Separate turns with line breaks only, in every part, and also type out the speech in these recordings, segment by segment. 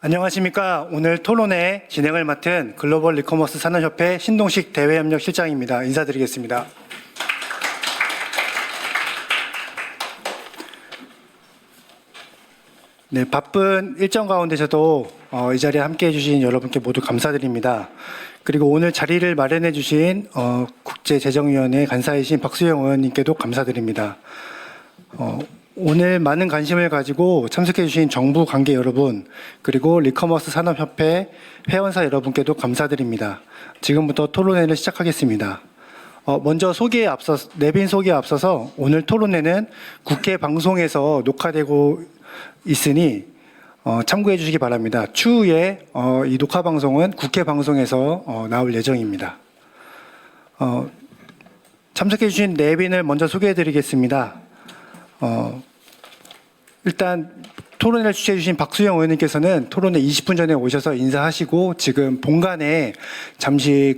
안녕하십니까. 오늘 토론회 진행을 맡은 글로벌 리커머스 산업협회 신동식 대외협력 실장입니다. 인사드리겠습니다. 네, 바쁜 일정 가운데서도 이 자리에 함께해 주신 여러분께 모두 감사드립니다. 그리고 오늘 자리를 마련해 주신 국제재정위원회 간사이신 박수영 의원님께도 감사드립니다. 오늘 많은 관심을 가지고 참석해 주신 정부 관계 여러분, 그리고 리커머스 산업협회 회원사 여러분께도 감사드립니다. 지금부터 토론회를 시작하겠습니다. 먼저 내빈 소개에 앞서서 오늘 토론회는 국회 방송에서 녹화되고 있으니 참고해 주시기 바랍니다. 추후에 이 녹화 방송은 국회 방송에서 나올 예정입니다. 참석해 주신 내빈을 먼저 소개해 드리겠습니다. 일단 토론회를 주최해 주신 박수영 의원님께서는 토론회 20분 전에 오셔서 인사하시고 지금 본관에 잠시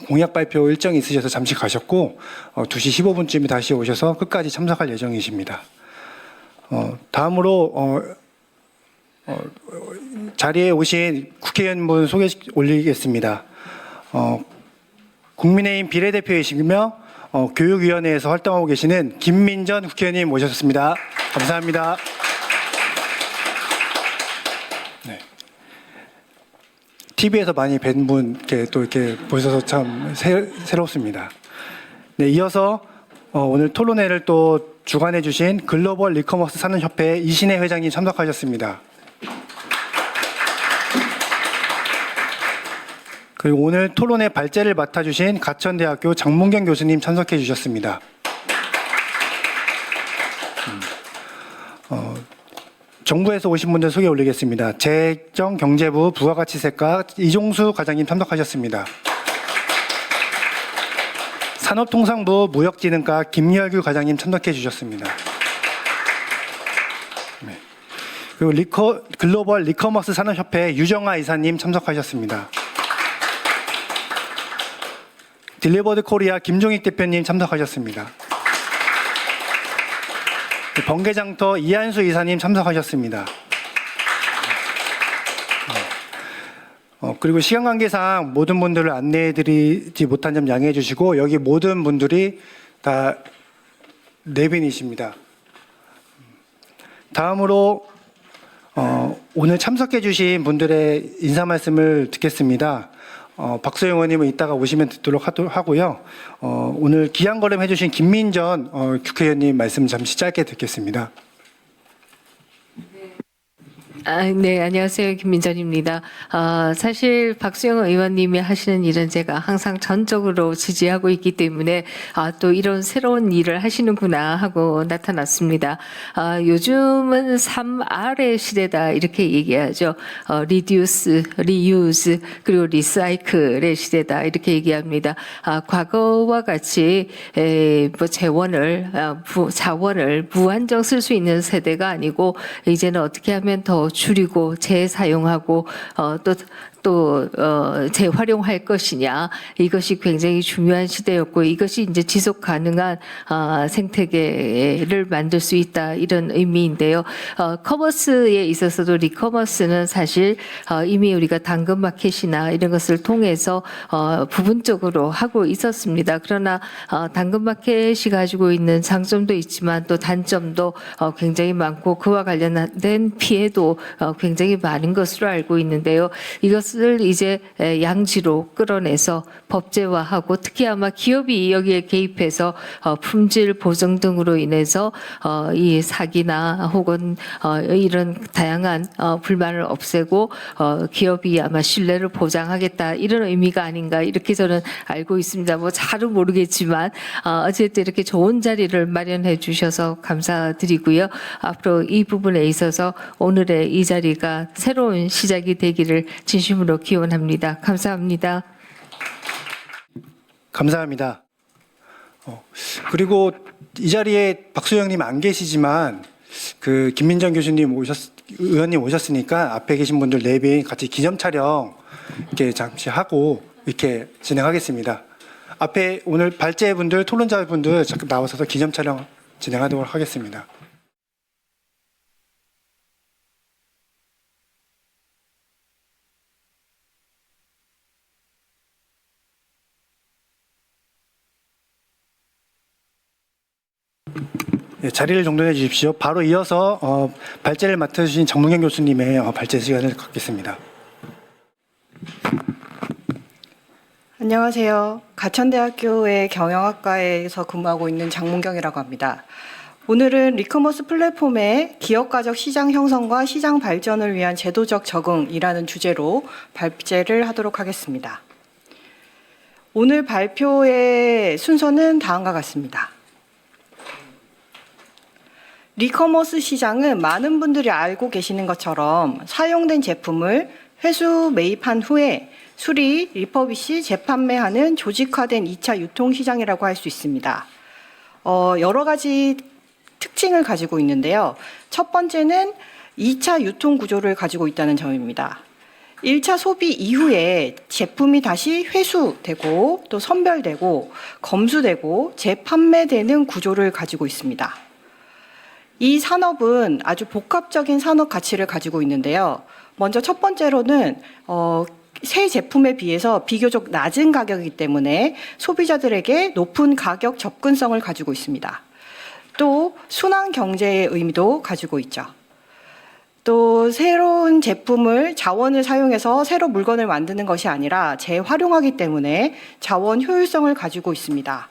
공약 발표 일정이 있으셔서 잠시 가셨고 2시 15분쯤에 다시 오셔서 끝까지 참석할 예정이십니다. 다음으로 자리에 오신 국회의원분 소개 올리겠습니다. 국민의힘 비례대표이시며 교육위원회에서 활동하고 계시는 김민전 국회의원님 모셨습니다. 감사합니다. 네. TV에서 많이 뵌 분께 또 이렇게 보셔서 참 새롭습니다. 네, 이어서 오늘 토론회를 또 주관해 주신 글로벌 리커머스 산업협회 이신혜 회장님 참석하셨습니다. 그리고 오늘 토론회 발제를 맡아주신 가천대학교 장문경 교수님 참석해 주셨습니다. 정부에서 오신 분들 소개 올리겠습니다. 재정경제부 부가가치세과 이종수 과장님 참석하셨습니다. 산업통상부 무역진흥과 김열규 과장님 참석해 주셨습니다. 네. 그리고 글로벌 리커머스 산업협회 유정아 이사님 참석하셨습니다. 딜리버드 코리아 김종익 대표님 참석하셨습니다. 번개장터 이한수 이사님 참석하셨습니다. 그리고 시간 관계상 모든 분들을 안내해 드리지 못한 점 양해해 주시고 여기 모든 분들이 다 내빈이십니다. 다음으로 오늘 참석해 주신 분들의 인사 말씀을 듣겠습니다. 박소영 의원님은 이따가 오시면 듣도록 하고요. 오늘 기한 걸음 해주신 김민전 국회의원님 말씀 잠시 짧게 듣겠습니다.
네, 안녕하세요. 김민전입니다. 사실 박수영 의원님이 하시는 일은 제가 항상 전적으로 지지하고 있기 때문에 또 이런 새로운 일을 하시는구나 하고 나타났습니다. 요즘은 3R의 시대다 이렇게 얘기하죠. Reduce, Reuse, 그리고 Recycle의 시대다 이렇게 얘기합니다. 과거와 같이 자원을 무한정 쓸 수 있는 세대가 아니고 이제는 어떻게 하면 더 줄이고 재사용하고 또 재활용할 것이냐, 이것이 굉장히 중요한 시대였고 이것이 이제 지속 가능한 생태계를 만들 수 있다 이런 의미인데요. 커머스에 있어서도 리커머스는 사실 이미 우리가 당근마켓이나 이런 것을 통해서 부분적으로 하고 있었습니다. 그러나 당근마켓이 가지고 있는 장점도 있지만 또 단점도 굉장히 많고 그와 관련된 피해도 굉장히 많은 것으로 알고 있는데요. 이것을 이제 양지로 끌어내서 법제화하고 특히 아마 기업이 여기에 개입해서 품질 보증 등으로 인해서 이 사기나 혹은 이런 다양한 불만을 없애고 기업이 아마 신뢰를 보장하겠다 이런 의미가 아닌가 이렇게 저는 알고 있습니다. 잘은 모르겠지만 어쨌든 이렇게 좋은 자리를 마련해 주셔서 감사드리고요. 앞으로 이 부분에 있어서 오늘의 이 자리가 새로운 시작이 되기를 진심으로 기원합니다. 감사합니다.
감사합니다. 그리고 이 자리에 박수영님 안 계시지만 김민정 의원님 오셨으니까 앞에 계신 분들 내빈 같이 기념 촬영 이렇게 잠시 하고 이렇게 진행하겠습니다. 앞에 오늘 발제분들, 토론자분들 나와서 기념 촬영 진행하도록 하겠습니다. 예, 자리를 정돈해 주십시오. 바로 이어서 발제를 맡으신 정문경 교수님의 발제 시간을 갖겠습니다.
안녕하세요. 가천대학교의 경영학과에서 근무하고 있는 장문경이라고 합니다. 오늘은 리커머스 플랫폼의 기업가적 시장 형성과 시장 발전을 위한 제도적 적응이라는 주제로 발제를 하도록 하겠습니다. 오늘 발표의 순서는 다음과 같습니다. 리커머스 시장은 많은 분들이 알고 계시는 것처럼 사용된 제품을 회수 매입한 후에 수리, 리퍼비시, 재판매하는 조직화된 2차 유통시장이라고 할 수 있습니다. 여러 가지 특징을 가지고 있는데요. 첫 번째는 2차 유통 구조를 가지고 있다는 점입니다. 1차 소비 이후에 제품이 다시 회수되고 또 선별되고 검수되고 재판매되는 구조를 가지고 있습니다. 이 산업은 아주 복합적인 산업 가치를 가지고 있는데요. 먼저 첫 번째로는 새 제품에 비해서 비교적 낮은 가격이기 때문에 소비자들에게 높은 가격 접근성을 가지고 있습니다. 또 순환 경제의 의미도 가지고 있죠. 또 새로운 제품을 자원을 사용해서 새로 물건을 만드는 것이 아니라 재활용하기 때문에 자원 효율성을 가지고 있습니다.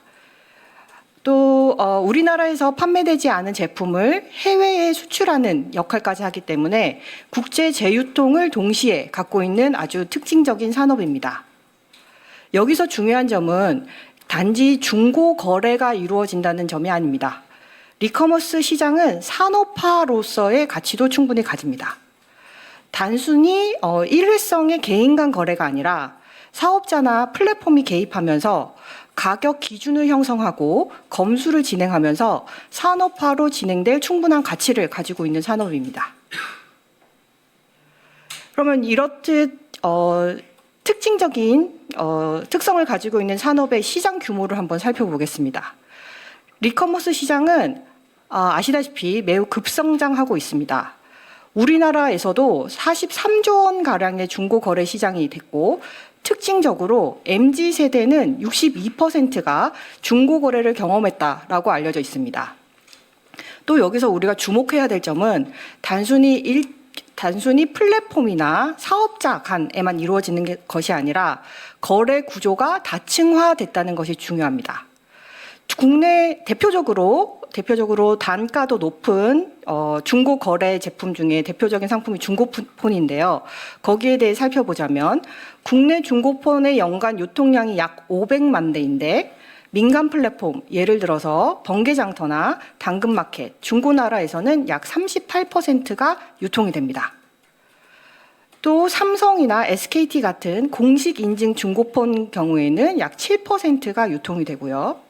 또 우리나라에서 판매되지 않은 제품을 해외에 수출하는 역할까지 하기 때문에 국제 재유통을 동시에 갖고 있는 아주 특징적인 산업입니다. 여기서 중요한 점은 단지 중고 거래가 이루어진다는 점이 아닙니다. 리커머스 시장은 산업화로서의 가치도 충분히 가집니다. 단순히 일회성의 개인 간 거래가 아니라 사업자나 플랫폼이 개입하면서 가격 기준을 형성하고 검수를 진행하면서 산업화로 진행될 충분한 가치를 가지고 있는 산업입니다. 그러면 이렇듯 특징적인 특성을 가지고 있는 산업의 시장 규모를 한번 살펴보겠습니다. 리커머스 시장은 아시다시피 매우 급성장하고 있습니다. 우리나라에서도 43조 원 가량의 중고 거래 시장이 됐고 특징적으로 MZ세대는 62%가 중고 거래를 경험했다라고 알려져 있습니다. 또 여기서 우리가 주목해야 될 점은 단순히 플랫폼이나 사업자 간에만 이루어지는 것이 아니라 거래 구조가 다층화됐다는 것이 중요합니다. 국내 대표적으로 단가도 높은 중고 거래 제품 중에 대표적인 상품이 중고폰인데요. 거기에 대해 살펴보자면 국내 중고폰의 연간 유통량이 약 500만 대인데 민간 플랫폼 예를 들어서 번개장터나 당근마켓, 중고나라에서는 약 38%가 유통이 됩니다. 또 삼성이나 SKT 같은 공식 인증 중고폰 경우에는 약 7%가 유통이 되고요.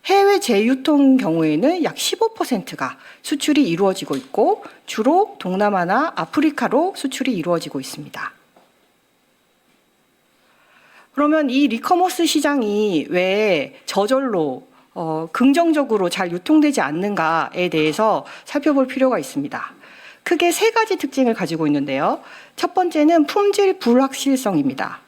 해외 재유통 경우에는 약 15%가 수출이 이루어지고 있고 주로 동남아나 아프리카로 수출이 이루어지고 있습니다. 그러면 이 리커머스 시장이 왜 저절로 긍정적으로 잘 유통되지 않는가에 대해서 살펴볼 필요가 있습니다. 크게 세 가지 특징을 가지고 있는데요. 첫 번째는 품질 불확실성입니다.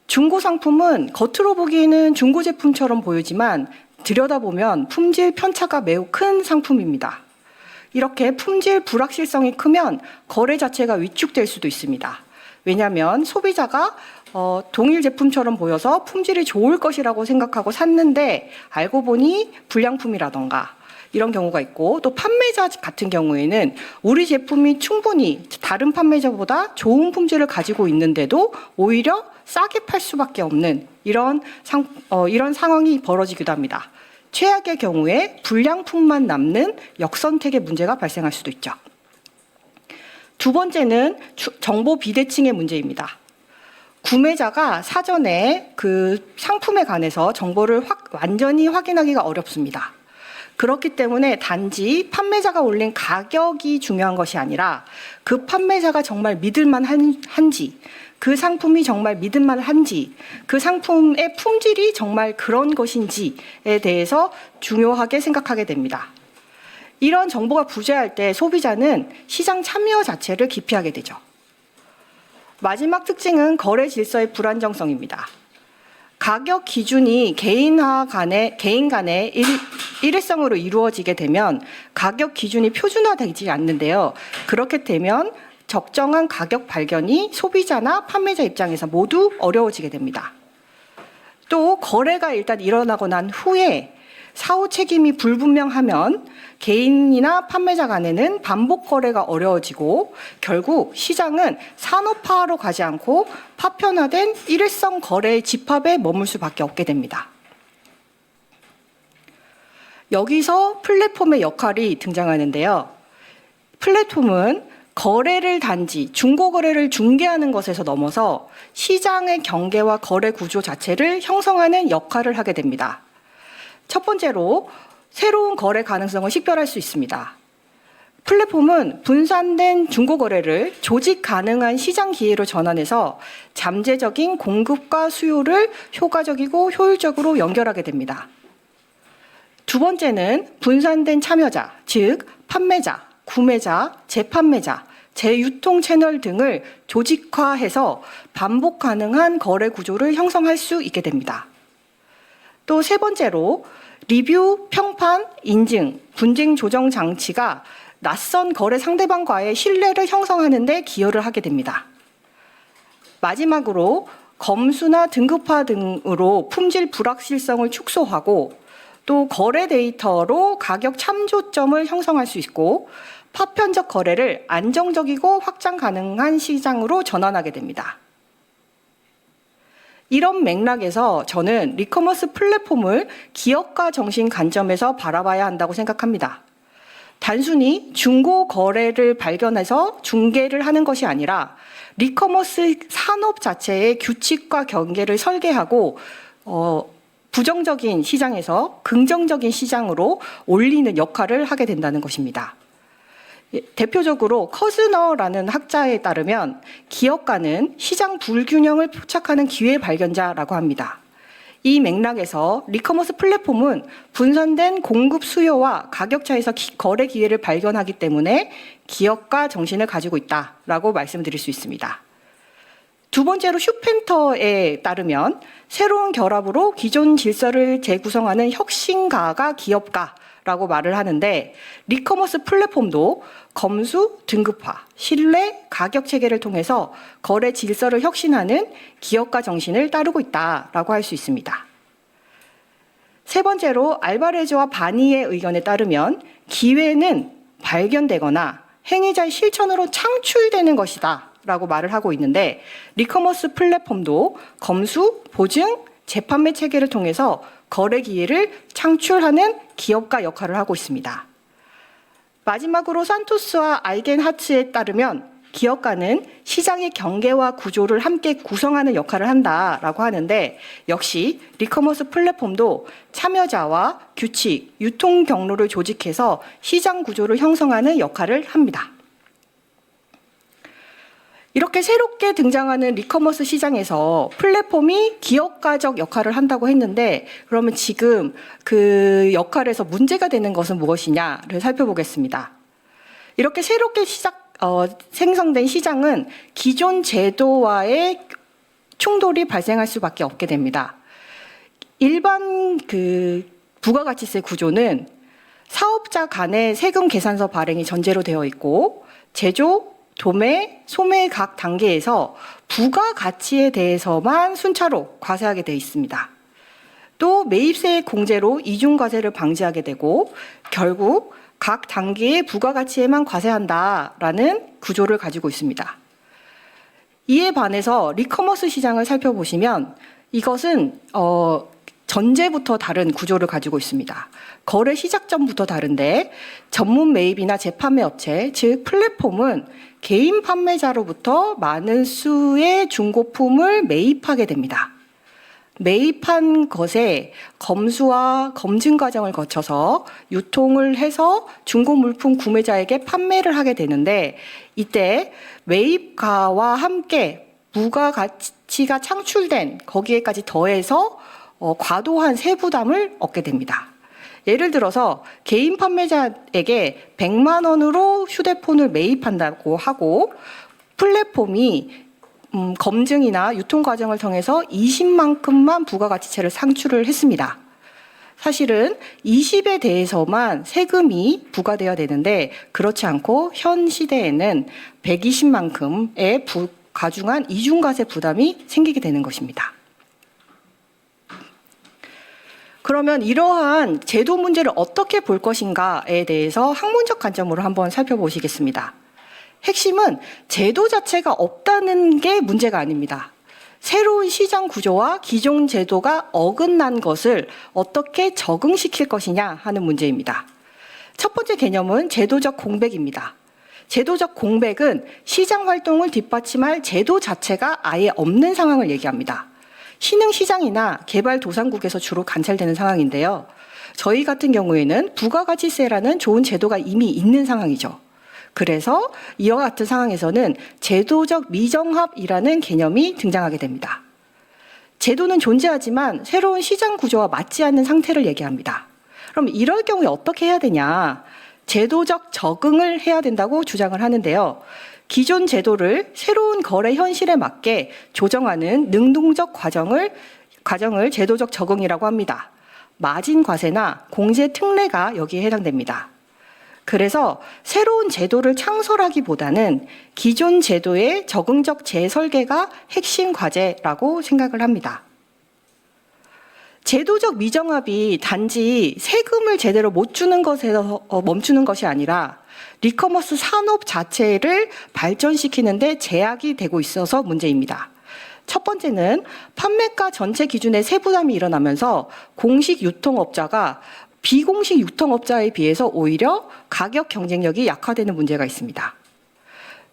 중고 상품은 겉으로 보기에는 중고 제품처럼 보이지만 들여다보면 품질 편차가 매우 큰 상품입니다. 이렇게 품질 불확실성이 크면 거래 자체가 위축될 수도 있습니다. 왜냐하면 소비자가 동일 제품처럼 보여서 품질이 좋을 것이라고 생각하고 샀는데 알고 보니 불량품이라던가 이런 경우가 있고 또 판매자 같은 경우에는 우리 제품이 충분히 다른 판매자보다 좋은 품질을 가지고 있는데도 오히려 싸게 팔 수밖에 없는 이런 상황이 벌어지기도 합니다. 최악의 경우에 불량품만 남는 역선택의 문제가 발생할 수도 있죠. 두 번째는 정보 비대칭의 문제입니다. 구매자가 사전에 그 상품에 관해서 정보를 완전히 확인하기가 어렵습니다. 그렇기 때문에 단지 판매자가 올린 가격이 중요한 것이 아니라 그 판매자가 정말 믿을만한지, 그 상품이 정말 믿을만한지, 그 상품의 품질이 정말 그런 것인지에 대해서 중요하게 생각하게 됩니다. 이런 정보가 부재할 때 소비자는 시장 참여 자체를 기피하게 되죠. 마지막 특징은 거래 질서의 불안정성입니다. 가격 기준이 개인 간의 일회성으로 이루어지게 되면 가격 기준이 표준화되지 않는데요. 그렇게 되면 적정한 가격 발견이 소비자나 판매자 입장에서 모두 어려워지게 됩니다. 또 거래가 일단 일어나고 난 후에 사후 책임이 불분명하면 개인이나 판매자 간에는 반복 거래가 어려워지고 결국 시장은 산업화로 가지 않고 파편화된 일회성 거래의 집합에 머물 수밖에 없게 됩니다. 여기서 플랫폼의 역할이 등장하는데요. 플랫폼은 거래를 단지 중고 거래를 중개하는 것에서 넘어서 시장의 경계와 거래 구조 자체를 형성하는 역할을 하게 됩니다. 첫 번째로 새로운 거래 가능성을 식별할 수 있습니다. 플랫폼은 분산된 중고 거래를 조직 가능한 시장 기회로 전환해서 잠재적인 공급과 수요를 효과적이고 효율적으로 연결하게 됩니다. 두 번째는 분산된 참여자, 즉 판매자, 구매자, 재판매자, 재유통 채널 등을 조직화해서 반복 가능한 거래 구조를 형성할 수 있게 됩니다. 또 세 번째로 리뷰, 평판, 인증, 분쟁 조정 장치가 낯선 거래 상대방과의 신뢰를 형성하는 데 기여를 하게 됩니다. 마지막으로 검수나 등급화 등으로 품질 불확실성을 축소하고 또 거래 데이터로 가격 참조점을 형성할 수 있고 파편적 거래를 안정적이고 확장 가능한 시장으로 전환하게 됩니다. 이런 맥락에서 저는 리커머스 플랫폼을 기업가 정신 관점에서 바라봐야 한다고 생각합니다. 단순히 중고 거래를 발견해서 중개를 하는 것이 아니라 리커머스 산업 자체의 규칙과 경계를 설계하고 부정적인 시장에서 긍정적인 시장으로 올리는 역할을 하게 된다는 것입니다. 대표적으로 커즈너라는 학자에 따르면 기업가는 시장 불균형을 포착하는 기회 발견자라고 합니다. 이 맥락에서 리커머스 플랫폼은 분산된 공급 수요와 가격 차에서 거래 기회를 발견하기 때문에 기업가 정신을 가지고 있다라고 말씀드릴 수 있습니다. 두 번째로 슈펜터에 따르면 새로운 결합으로 기존 질서를 재구성하는 혁신가가 기업가라고 말을 하는데 리커머스 플랫폼도 검수, 등급화, 신뢰, 가격 체계를 통해서 거래 질서를 혁신하는 기업가 정신을 따르고 있다라고 할 수 있습니다. 세 번째로 알바레즈와 바니의 의견에 따르면 기회는 발견되거나 행위자의 실천으로 창출되는 것이다 라고 말을 하고 있는데 리커머스 플랫폼도 검수, 보증, 재판매 체계를 통해서 거래 기회를 창출하는 기업가 역할을 하고 있습니다. 마지막으로 산토스와 아이겐하츠에 따르면 기업가는 시장의 경계와 구조를 함께 구성하는 역할을 한다라고 하는데 역시 리커머스 플랫폼도 참여자와 규칙, 유통 경로를 조직해서 시장 구조를 형성하는 역할을 합니다. 이렇게 새롭게 등장하는 리커머스 시장에서 플랫폼이 기업가적 역할을 한다고 했는데 그러면 지금 그 역할에서 문제가 되는 것은 무엇이냐를 살펴보겠습니다. 이렇게 새롭게 생성된 시장은 기존 제도와의 충돌이 발생할 수밖에 없게 됩니다. 일반 부가가치세 구조는 사업자 간의 세금 계산서 발행이 전제로 되어 있고 제조, 도매, 소매 각 단계에서 부가가치에 대해서만 순차로 과세하게 되어 있습니다. 또 매입세 공제로 이중과세를 방지하게 되고 결국 각 단계의 부가가치에만 과세한다라는 구조를 가지고 있습니다. 이에 반해서 리커머스 시장을 살펴보시면 이것은 전제부터 다른 구조를 가지고 있습니다. 거래 시작점부터 다른데 전문 매입이나 재판매 업체, 즉 플랫폼은 개인 판매자로부터 많은 수의 중고품을 매입하게 됩니다. 매입한 것에 검수와 검증 과정을 거쳐서 유통을 해서 중고 물품 구매자에게 판매를 하게 되는데 이때 매입가와 함께 부가가치가 창출된 거기에까지 더해서 과도한 세부담을 얻게 됩니다. 예를 들어서 개인 판매자에게 100만 원으로 휴대폰을 매입한다고 하고 플랫폼이 검증이나 유통 과정을 통해서 20만큼만 부가가치세를 상출을 했습니다. 사실은 20에 대해서만 세금이 부과되어야 되는데 그렇지 않고 현 시대에는 120만큼의 가중한 이중과세 부담이 생기게 되는 것입니다. 그러면 이러한 제도 문제를 어떻게 볼 것인가에 대해서 학문적 관점으로 한번 살펴보시겠습니다. 핵심은 제도 자체가 없다는 게 문제가 아닙니다. 새로운 시장 구조와 기존 제도가 어긋난 것을 어떻게 적응시킬 것이냐 하는 문제입니다. 첫 번째 개념은 제도적 공백입니다. 제도적 공백은 시장 활동을 뒷받침할 제도 자체가 아예 없는 상황을 얘기합니다. 신흥시장이나 개발도상국에서 주로 관찰되는 상황인데요. 저희 같은 경우에는 부가가치세라는 좋은 제도가 이미 있는 상황이죠. 그래서 이와 같은 상황에서는 제도적 미정합이라는 개념이 등장하게 됩니다. 제도는 존재하지만 새로운 시장 구조와 맞지 않는 상태를 얘기합니다. 그럼 이럴 경우에 어떻게 해야 되냐? 제도적 적응을 해야 된다고 주장을 하는데요. 기존 제도를 새로운 거래 현실에 맞게 조정하는 능동적 과정을 제도적 적응이라고 합니다. 마진 과세나 공제 특례가 여기에 해당됩니다. 그래서 새로운 제도를 창설하기보다는 기존 제도의 적응적 재설계가 핵심 과제라고 생각을 합니다. 제도적 미정합이 단지 세금을 제대로 못 주는 것에서 멈추는 것이 아니라 리커머스 산업 자체를 발전시키는데 제약이 되고 있어서 문제입니다. 첫 번째는 판매가 전체 기준의 세부담이 일어나면서 공식 유통업자가 비공식 유통업자에 비해서 오히려 가격 경쟁력이 약화되는 문제가 있습니다.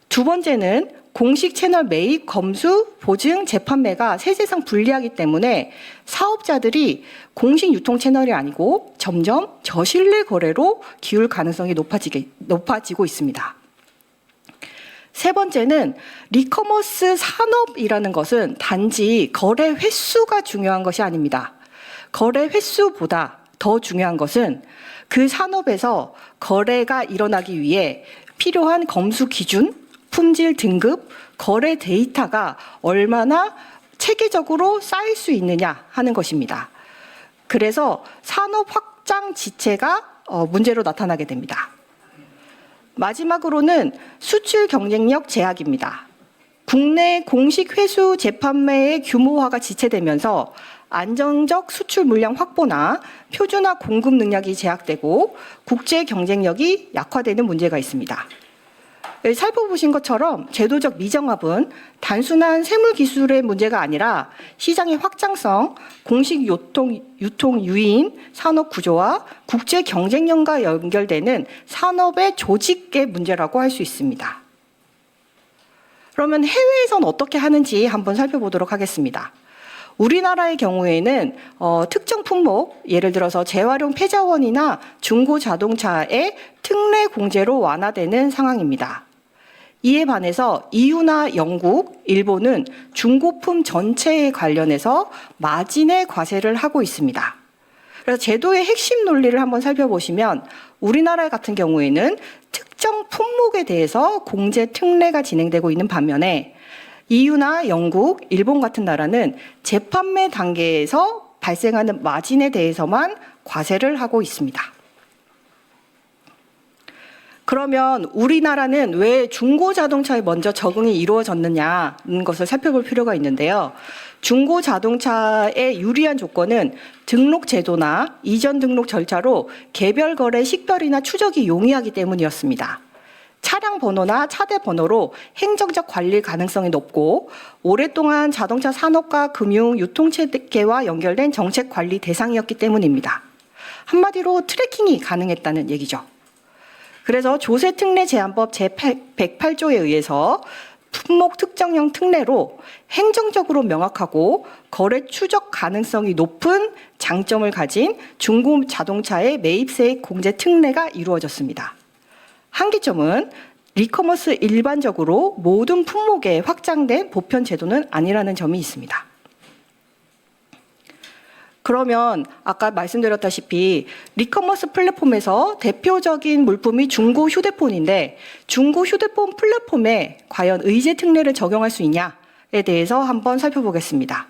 두 번째는 공식 채널 매입, 검수, 보증, 재판매가 세세상 불리하기 때문에 사업자들이 공식 유통 채널이 아니고 점점 저신뢰 거래로 기울 가능성이 높아지고 있습니다. 세 번째는 리커머스 산업이라는 것은 단지 거래 횟수가 중요한 것이 아닙니다. 거래 횟수보다 더 중요한 것은 그 산업에서 거래가 일어나기 위해 필요한 검수 기준, 품질 등급, 거래 데이터가 얼마나 체계적으로 쌓일 수 있느냐 하는 것입니다. 그래서 산업 확장 지체가 문제로 나타나게 됩니다. 마지막으로는 수출 경쟁력 제약입니다. 국내 공식 회수 재판매의 규모화가 지체되면서 안정적 수출 물량 확보나 표준화 공급 능력이 제약되고 국제 경쟁력이 약화되는 문제가 있습니다. 살펴보신 것처럼 제도적 미정합은 단순한 세물 기술의 문제가 아니라 시장의 확장성, 공식 유통 유인, 산업 구조와 국제 경쟁력과 연결되는 산업의 조직의 문제라고 할 수 있습니다. 그러면 해외에서는 어떻게 하는지 한번 살펴보도록 하겠습니다. 우리나라의 경우에는 특정 품목, 예를 들어서 재활용 폐자원이나 중고 자동차의 특례 공제로 완화되는 상황입니다. 이에 반해서 EU나 영국, 일본은 중고품 전체에 관련해서 마진의 과세를 하고 있습니다. 그래서 제도의 핵심 논리를 한번 살펴보시면 우리나라 같은 경우에는 특정 품목에 대해서 공제 특례가 진행되고 있는 반면에 EU나 영국, 일본 같은 나라는 재판매 단계에서 발생하는 마진에 대해서만 과세를 하고 있습니다. 그러면 우리나라는 왜 중고 자동차에 먼저 적응이 이루어졌느냐는 것을 살펴볼 필요가 있는데요. 중고 자동차의 유리한 조건은 등록 제도나 이전 등록 절차로 개별 거래 식별이나 추적이 용이하기 때문이었습니다. 차량 번호나 차대 번호로 행정적 관리 가능성이 높고 오랫동안 자동차 산업과 금융, 유통체계와 연결된 정책 관리 대상이었기 때문입니다. 한마디로 트래킹이 가능했다는 얘기죠. 그래서 조세특례 제한법 제108조에 의해서 품목 특정형 특례로 행정적으로 명확하고 거래 추적 가능성이 높은 장점을 가진 중고 자동차의 매입세 공제 특례가 이루어졌습니다. 한계점은 리커머스 일반적으로 모든 품목에 확장된 보편 제도는 아니라는 점이 있습니다. 그러면 아까 말씀드렸다시피 리커머스 플랫폼에서 대표적인 물품이 중고 휴대폰인데 중고 휴대폰 플랫폼에 과연 의제 특례를 적용할 수 있냐에 대해서 한번 살펴보겠습니다.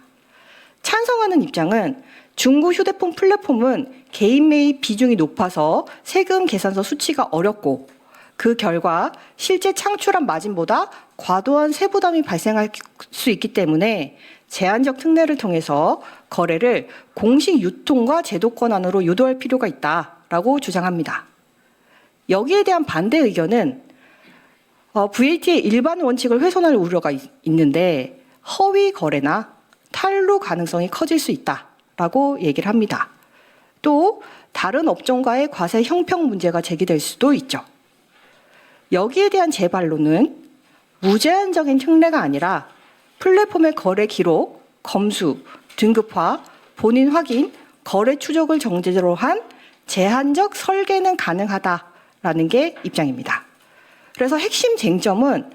찬성하는 입장은 중고 휴대폰 플랫폼은 개인 매입 비중이 높아서 세금 계산서 수치가 어렵고 그 결과 실제 창출한 마진보다 과도한 세부담이 발생할 수 있기 때문에 제한적 특례를 통해서 거래를 공식 유통과 제도권 안으로 유도할 필요가 있다라고 주장합니다. 여기에 대한 반대 의견은 VAT의 일반 원칙을 훼손할 우려가 있는데 허위 거래나 탈루 가능성이 커질 수 있다라고 얘기를 합니다. 또 다른 업종과의 과세 형평 문제가 제기될 수도 있죠. 여기에 대한 제 반론은 무제한적인 특례가 아니라 플랫폼의 거래 기록, 검수, 등급화, 본인 확인, 거래 추적을 정제로 한 제한적 설계는 가능하다라는 게 입장입니다. 그래서 핵심 쟁점은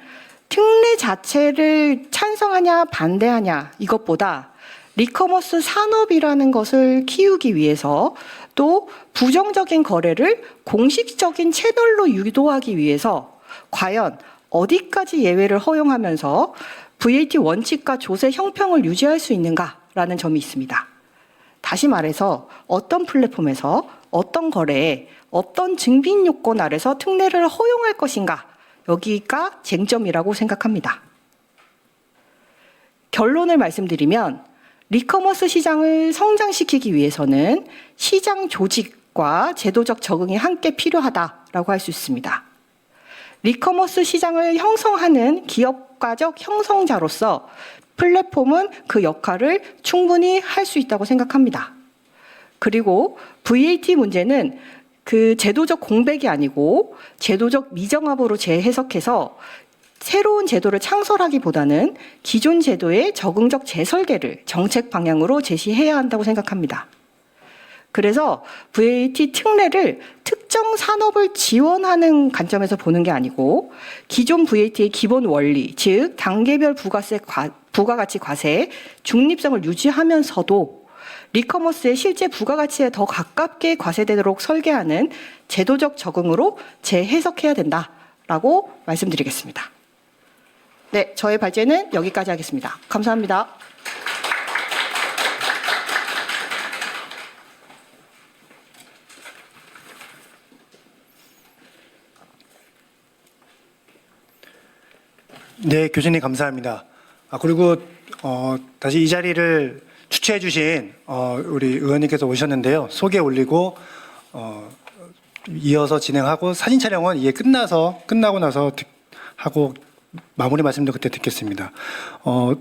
특례 자체를 찬성하냐 반대하냐 이것보다 리커머스 산업이라는 것을 키우기 위해서 또 부정적인 거래를 공식적인 채널로 유도하기 위해서 과연 어디까지 예외를 허용하면서 VAT 원칙과 조세 형평을 유지할 수 있는가라는 점이 있습니다. 다시 말해서 어떤 플랫폼에서 어떤 거래에 어떤 증빙 요건 아래서 특례를 허용할 것인가 여기가 쟁점이라고 생각합니다. 결론을 말씀드리면 리커머스 시장을 성장시키기 위해서는 시장 조직과 제도적 적응이 함께 필요하다라고 할 수 있습니다. 리커머스 시장을 형성하는 기업가적 형성자로서 플랫폼은 그 역할을 충분히 할 수 있다고 생각합니다. 그리고 VAT 문제는 그 제도적 공백이 아니고 제도적 미정합으로 재해석해서 새로운 제도를 창설하기보다는 기존 제도의 적응적 재설계를 정책 방향으로 제시해야 한다고 생각합니다. 그래서 VAT 특례를 특정 산업을 지원하는 관점에서 보는 게 아니고 기존 VAT의 기본 원리, 즉 단계별 부가가치 과세의 중립성을 유지하면서도 리커머스의 실제 부가가치에 더 가깝게 과세되도록 설계하는 제도적 적응으로 재해석해야 된다라고 말씀드리겠습니다. 네, 저의 발제는 여기까지 하겠습니다. 감사합니다.
네, 교수님 감사합니다. 그리고 다시 이 자리를 주최해 주신 우리 의원님께서 오셨는데요. 소개 올리고 이어서 진행하고 사진 촬영은 이게 끝나고 나서 하고 마무리 말씀도 그때 듣겠습니다.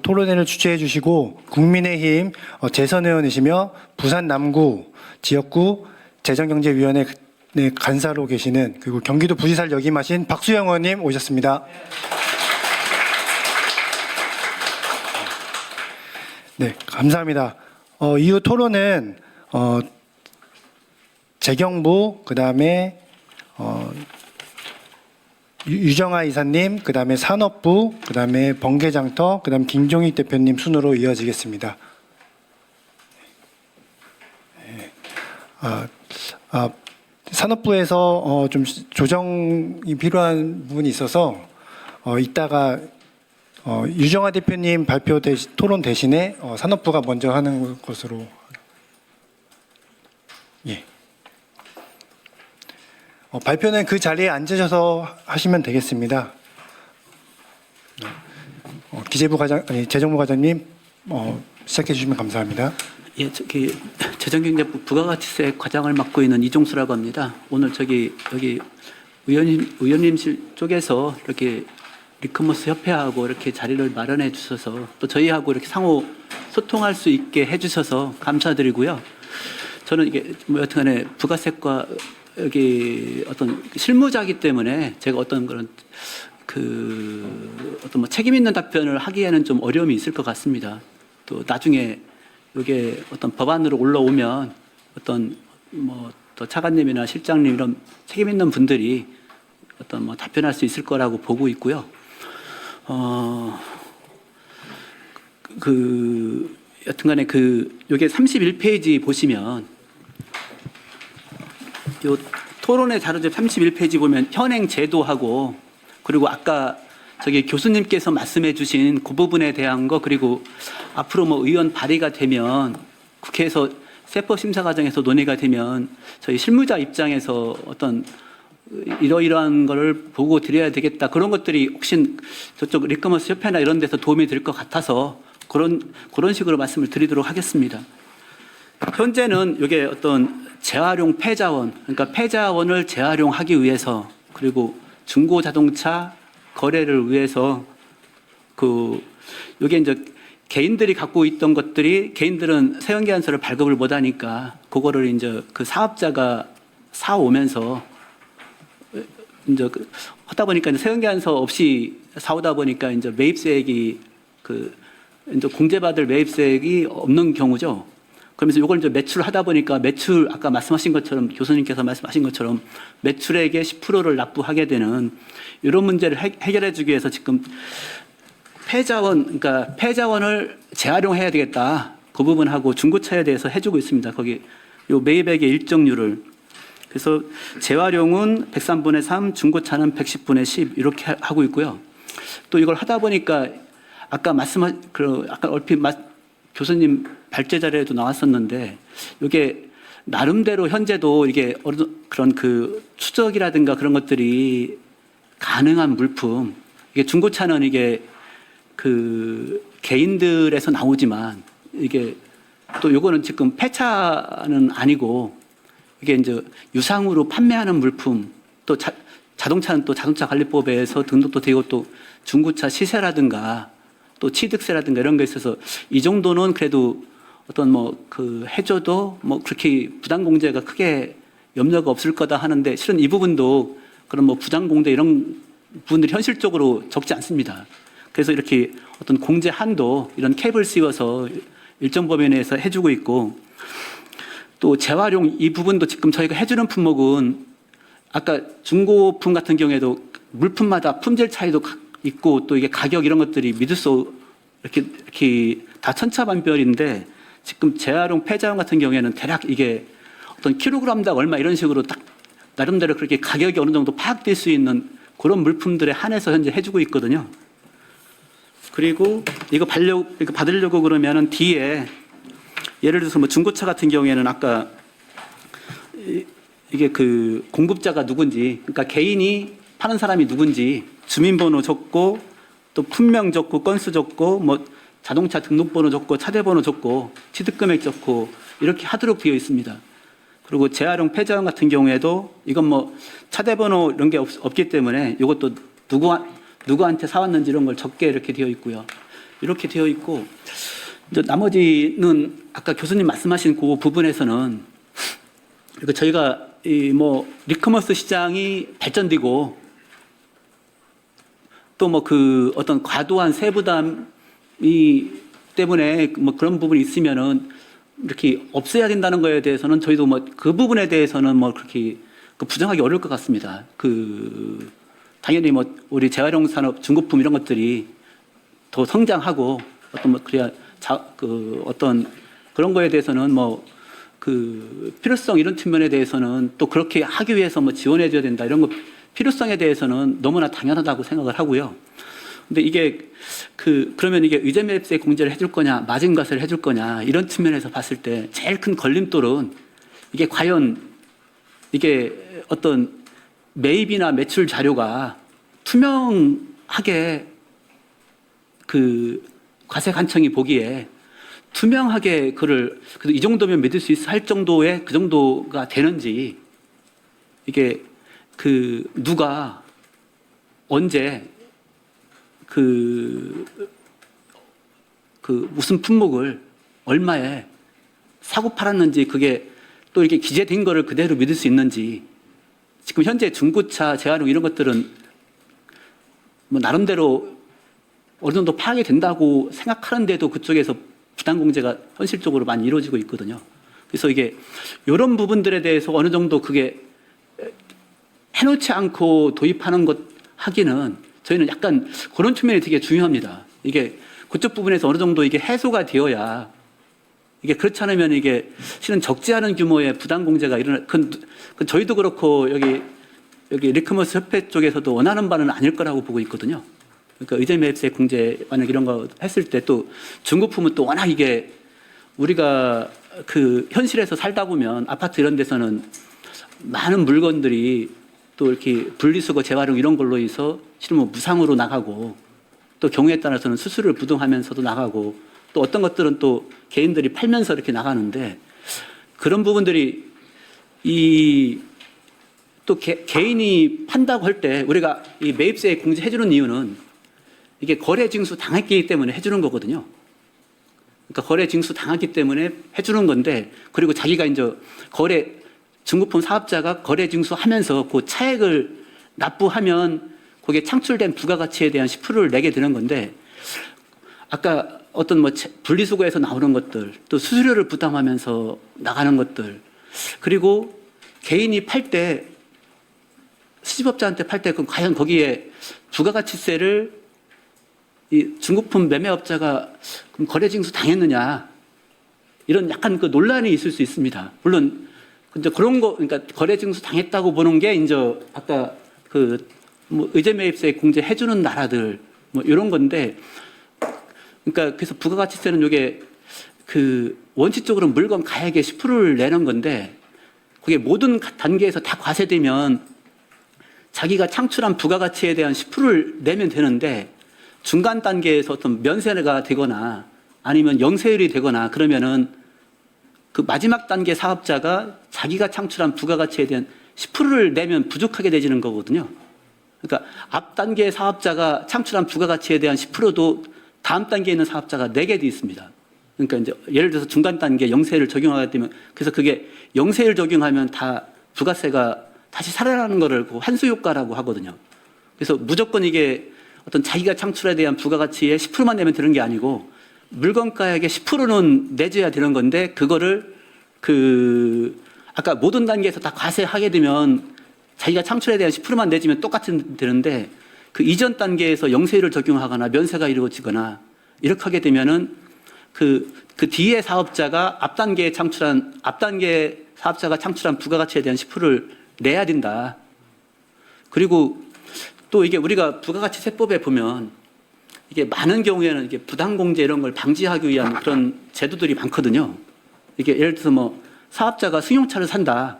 토론회를 주최해 주시고 국민의힘 재선 의원이시며 부산 남구 지역구 재정경제위원회 간사로 계시는 그리고 경기도 부지사를 역임하신 박수영 의원님 오셨습니다. 네, 감사합니다. 이후 토론은 재경부, 그다음에 유정아 이사님, 그다음에 산업부, 그다음에 번개장터, 그다음 김종익 대표님 순으로 이어지겠습니다. 산업부에서 좀 조정이 필요한 부분이 있어서 이따가 유정아 대표님 발표 토론 대신에 산업부가 먼저 하는 것으로. 예. 발표는 그 자리에 앉으셔서 하시면 되겠습니다. 기재부 과장, 재정부 과장님 시작해 주시면 감사합니다.
예, 재정경제부 부가가치세 과장을 맡고 있는 이종수라고 합니다. 오늘 여기 의원님실 쪽에서 이렇게 리커머스 협회하고 이렇게 자리를 마련해 주셔서 또 저희하고 이렇게 상호 소통할 수 있게 해주셔서 감사드리고요. 저는 이게 여튼간에 부가세과 여기 어떤 실무자이기 때문에 제가 어떤 그런 어떤 책임 있는 답변을 하기에는 좀 어려움이 있을 것 같습니다. 또 나중에 이게 어떤 법안으로 올라오면 어떤 또 차관님이나 실장님 이런 책임 있는 분들이 어떤 답변할 수 있을 거라고 보고 있고요. 여튼간에 요게 31페이지 보시면 요 토론의 자료집 31페이지 보면 현행 제도하고 그리고 아까 저기 교수님께서 말씀해 주신 그 부분에 대한 거, 그리고 앞으로 뭐 의원 발의가 되면 국회에서 세법 심사 과정에서 논의가 되면 저희 실무자 입장에서 어떤 이러이러한 거를 보고 드려야 되겠다, 그런 것들이 혹시 저쪽 리커머스 협회나 이런 데서 도움이 될 것 같아서 그런 식으로 말씀을 드리도록 하겠습니다. 현재는 이게 어떤 재활용 폐자원, 그러니까 폐자원을 재활용하기 위해서, 그리고 중고 자동차 거래를 위해서 이게 이제 개인들이 갖고 있던 것들이, 개인들은 세형계약서를 발급을 못 하니까 그거를 이제 그 사업자가 사오면서 이제 하다 보니까 세형계약서 없이 사오다 보니까 이제 매입세액이 이제 공제받을 매입세액이 없는 경우죠. 그러면서 이걸 이제 매출하다 보니까 아까 말씀하신 것처럼, 교수님께서 말씀하신 것처럼 매출액의 10%를 납부하게 되는 이런 문제를 해결해 주기 위해서 지금 그러니까 폐자원을 재활용해야 되겠다, 그 부분하고 중고차에 대해서 해주고 있습니다. 거기 요 매입액의 일정률을. 그래서 재활용은 103분의 3, 중고차는 110분의 10 이렇게 하고 있고요. 또 이걸 하다 보니까 아까 아까 얼핏 교수님 발제 자료에도 나왔었는데, 이게 나름대로 현재도 이게 그런 추적이라든가 그런 것들이 가능한 물품, 이게 중고차는 이게 개인들에서 나오지만, 이게 또 요거는 지금 폐차는 아니고 이게 이제 유상으로 판매하는 물품, 또 자동차는 또 자동차관리법에서 등록도 되고, 또 중고차 시세라든가 또 취득세라든가 이런 게 있어서 이 정도는 그래도 어떤 해줘도 그렇게 부당공제가 크게 염려가 없을 거다 하는데, 실은 이 부분도 그런 부당공제 이런 부분들이 현실적으로 적지 않습니다. 그래서 이렇게 어떤 공제 한도, 이런 캡을 씌워서 일정 범위 내에서 해주고 있고, 또 재활용 이 부분도 지금 저희가 해주는 품목은 아까 중고품 같은 경우에도 물품마다 품질 차이도 있고, 또 이게 가격 이런 것들이 믿을 수 이렇게 다 천차만별인데, 지금 재활용 폐자원 같은 경우에는 대략 이게 어떤 킬로그램당 얼마 이런 식으로 딱 나름대로 그렇게 가격이 어느 정도 파악될 수 있는 그런 물품들에 한해서 현재 해주고 있거든요. 그리고 이거 받으려고 그러면은 뒤에 예를 들어서 중고차 같은 경우에는 아까 이게 공급자가 누군지, 그러니까 개인이 파는 사람이 누군지 주민번호 적고, 또 품명 적고, 건수 적고, 자동차 등록번호 적고, 차대번호 적고, 취득금액 적고 이렇게 하도록 되어 있습니다. 그리고 재활용 폐자원 같은 경우에도 이건 차대번호 이런 게 없기 때문에 이것도 누구한테 사왔는지 이런 걸 적게 이렇게 되어 있고요. 이렇게 되어 있고, 이제 나머지는 아까 교수님 말씀하신 그 부분에서는 저희가 리커머스 시장이 발전되고, 또 어떤 과도한 세부담이 때문에 그런 부분이 있으면은 이렇게 없애야 된다는 거에 대해서는 저희도 그 부분에 대해서는 그렇게 부정하기 어려울 것 같습니다. 당연히 우리 재활용 산업, 중고품 이런 것들이 더 성장하고, 그래야 어떤 그런 거에 대해서는 필요성 이런 측면에 대해서는 또 그렇게 하기 위해서 지원해 줘야 된다, 이런 거 필요성에 대해서는 너무나 당연하다고 생각을 하고요. 근데 이게 그러면 이게 의제 매입세 공제를 해줄 거냐, 마진과세를 해줄 거냐, 이런 측면에서 봤을 때 제일 큰 걸림돌은 이게 과연 이게 어떤 매입이나 매출 자료가 투명하게 과세관청이 보기에 투명하게 그래도 이 정도면 믿을 수 있어 할 정도의 그 정도가 되는지, 이게 누가 언제 무슨 품목을 얼마에 사고 팔았는지, 그게 또 이렇게 기재된 거를 그대로 믿을 수 있는지, 지금 현재 중고차 재활용 이런 것들은 나름대로 어느 정도 파악이 된다고 생각하는데도 그쪽에서 부당공제가 현실적으로 많이 이루어지고 있거든요. 그래서 이게 이런 부분들에 대해서 어느 정도 그게 해놓지 않고 도입하는 것 하기는 저희는 약간 그런 측면이 되게 중요합니다. 이게 그쪽 부분에서 어느 정도 이게 해소가 되어야, 이게 그렇지 않으면 이게 실은 적지 않은 규모의 부당공제가 저희도 그렇고 여기 리커머스 협회 쪽에서도 원하는 바는 아닐 거라고 보고 있거든요. 그러니까 의제 매입세 공제 만약 이런 거 했을 때 또 중고품은 또 워낙 이게 우리가 그 현실에서 살다 보면 아파트 이런 데서는 많은 물건들이 또 이렇게 분리수거 재활용 이런 걸로 해서 실은 뭐 무상으로 나가고 또 경우에 따라서는 수수료를 부담하면서도 나가고 또 어떤 것들은 또 개인들이 팔면서 이렇게 나가는데 그런 부분들이 또 개인이 판다고 할 때 우리가 이 매입세 공제 해주는 이유는 이게 거래 징수 당했기 때문에 해주는 거거든요. 그러니까 거래 징수 당했기 때문에 해주는 건데 그리고 자기가 이제 중고품 사업자가 거래 징수하면서 그 차액을 납부하면 거기에 창출된 부가가치에 대한 10%를 내게 되는 건데 아까 어떤 뭐 분리수거에서 나오는 것들 또 수수료를 부담하면서 나가는 것들 그리고 개인이 팔 때 수집업자한테 팔 때 과연 거기에 부가가치세를 이 중고품 매매업자가 그럼 거래징수 당했느냐 이런 약간 그 논란이 있을 수 있습니다. 물론 근데 그런 거 그러니까 거래징수 당했다고 보는 게 이제 아까 그 뭐 의제매입세 공제 해주는 나라들 뭐 이런 건데 그러니까 그래서 부가가치세는 이게 그 원칙적으로 물건 가액의 10%를 내는 건데 그게 모든 단계에서 다 과세되면 자기가 창출한 부가가치에 대한 10%를 내면 되는데 중간 단계에서 어떤 면세가 되거나 아니면 영세율이 되거나 그러면은 그 마지막 단계 사업자가 자기가 창출한 부가가치에 대한 10%를 내면 부족하게 되지는 거거든요. 그러니까 앞 단계 사업자가 창출한 부가가치에 대한 10%도 다음 단계에 있는 사업자가 내게 돼 있습니다. 그러니까 이제 예를 들어서 중간 단계 영세율을 적용하게 되면 그래서 그게 영세율 적용하면 다 부가세가 다시 살아나는 거를 그 환수 효과라고 하거든요. 그래서 무조건 이게 어떤 자기가 창출에 대한 부가가치의 10%만 내면 되는 게 아니고 물건 가액의 10%는 내줘야 되는 건데 그거를 아까 모든 단계에서 다 과세하게 되면 자기가 창출에 대한 10%만 내주면 똑같은 되는데 그 이전 단계에서 영세율을 적용하거나 면세가 이루어지거나 이렇게 하게 되면은 그 뒤에 사업자가 앞 단계 사업자가 창출한 부가가치에 대한 10%를 내야 된다. 그리고 또 이게 우리가 부가가치 세법에 보면 이게 많은 경우에는 이게 부당공제 이런 걸 방지하기 위한 그런 제도들이 많거든요. 이게 예를 들어서 뭐 사업자가 승용차를 산다.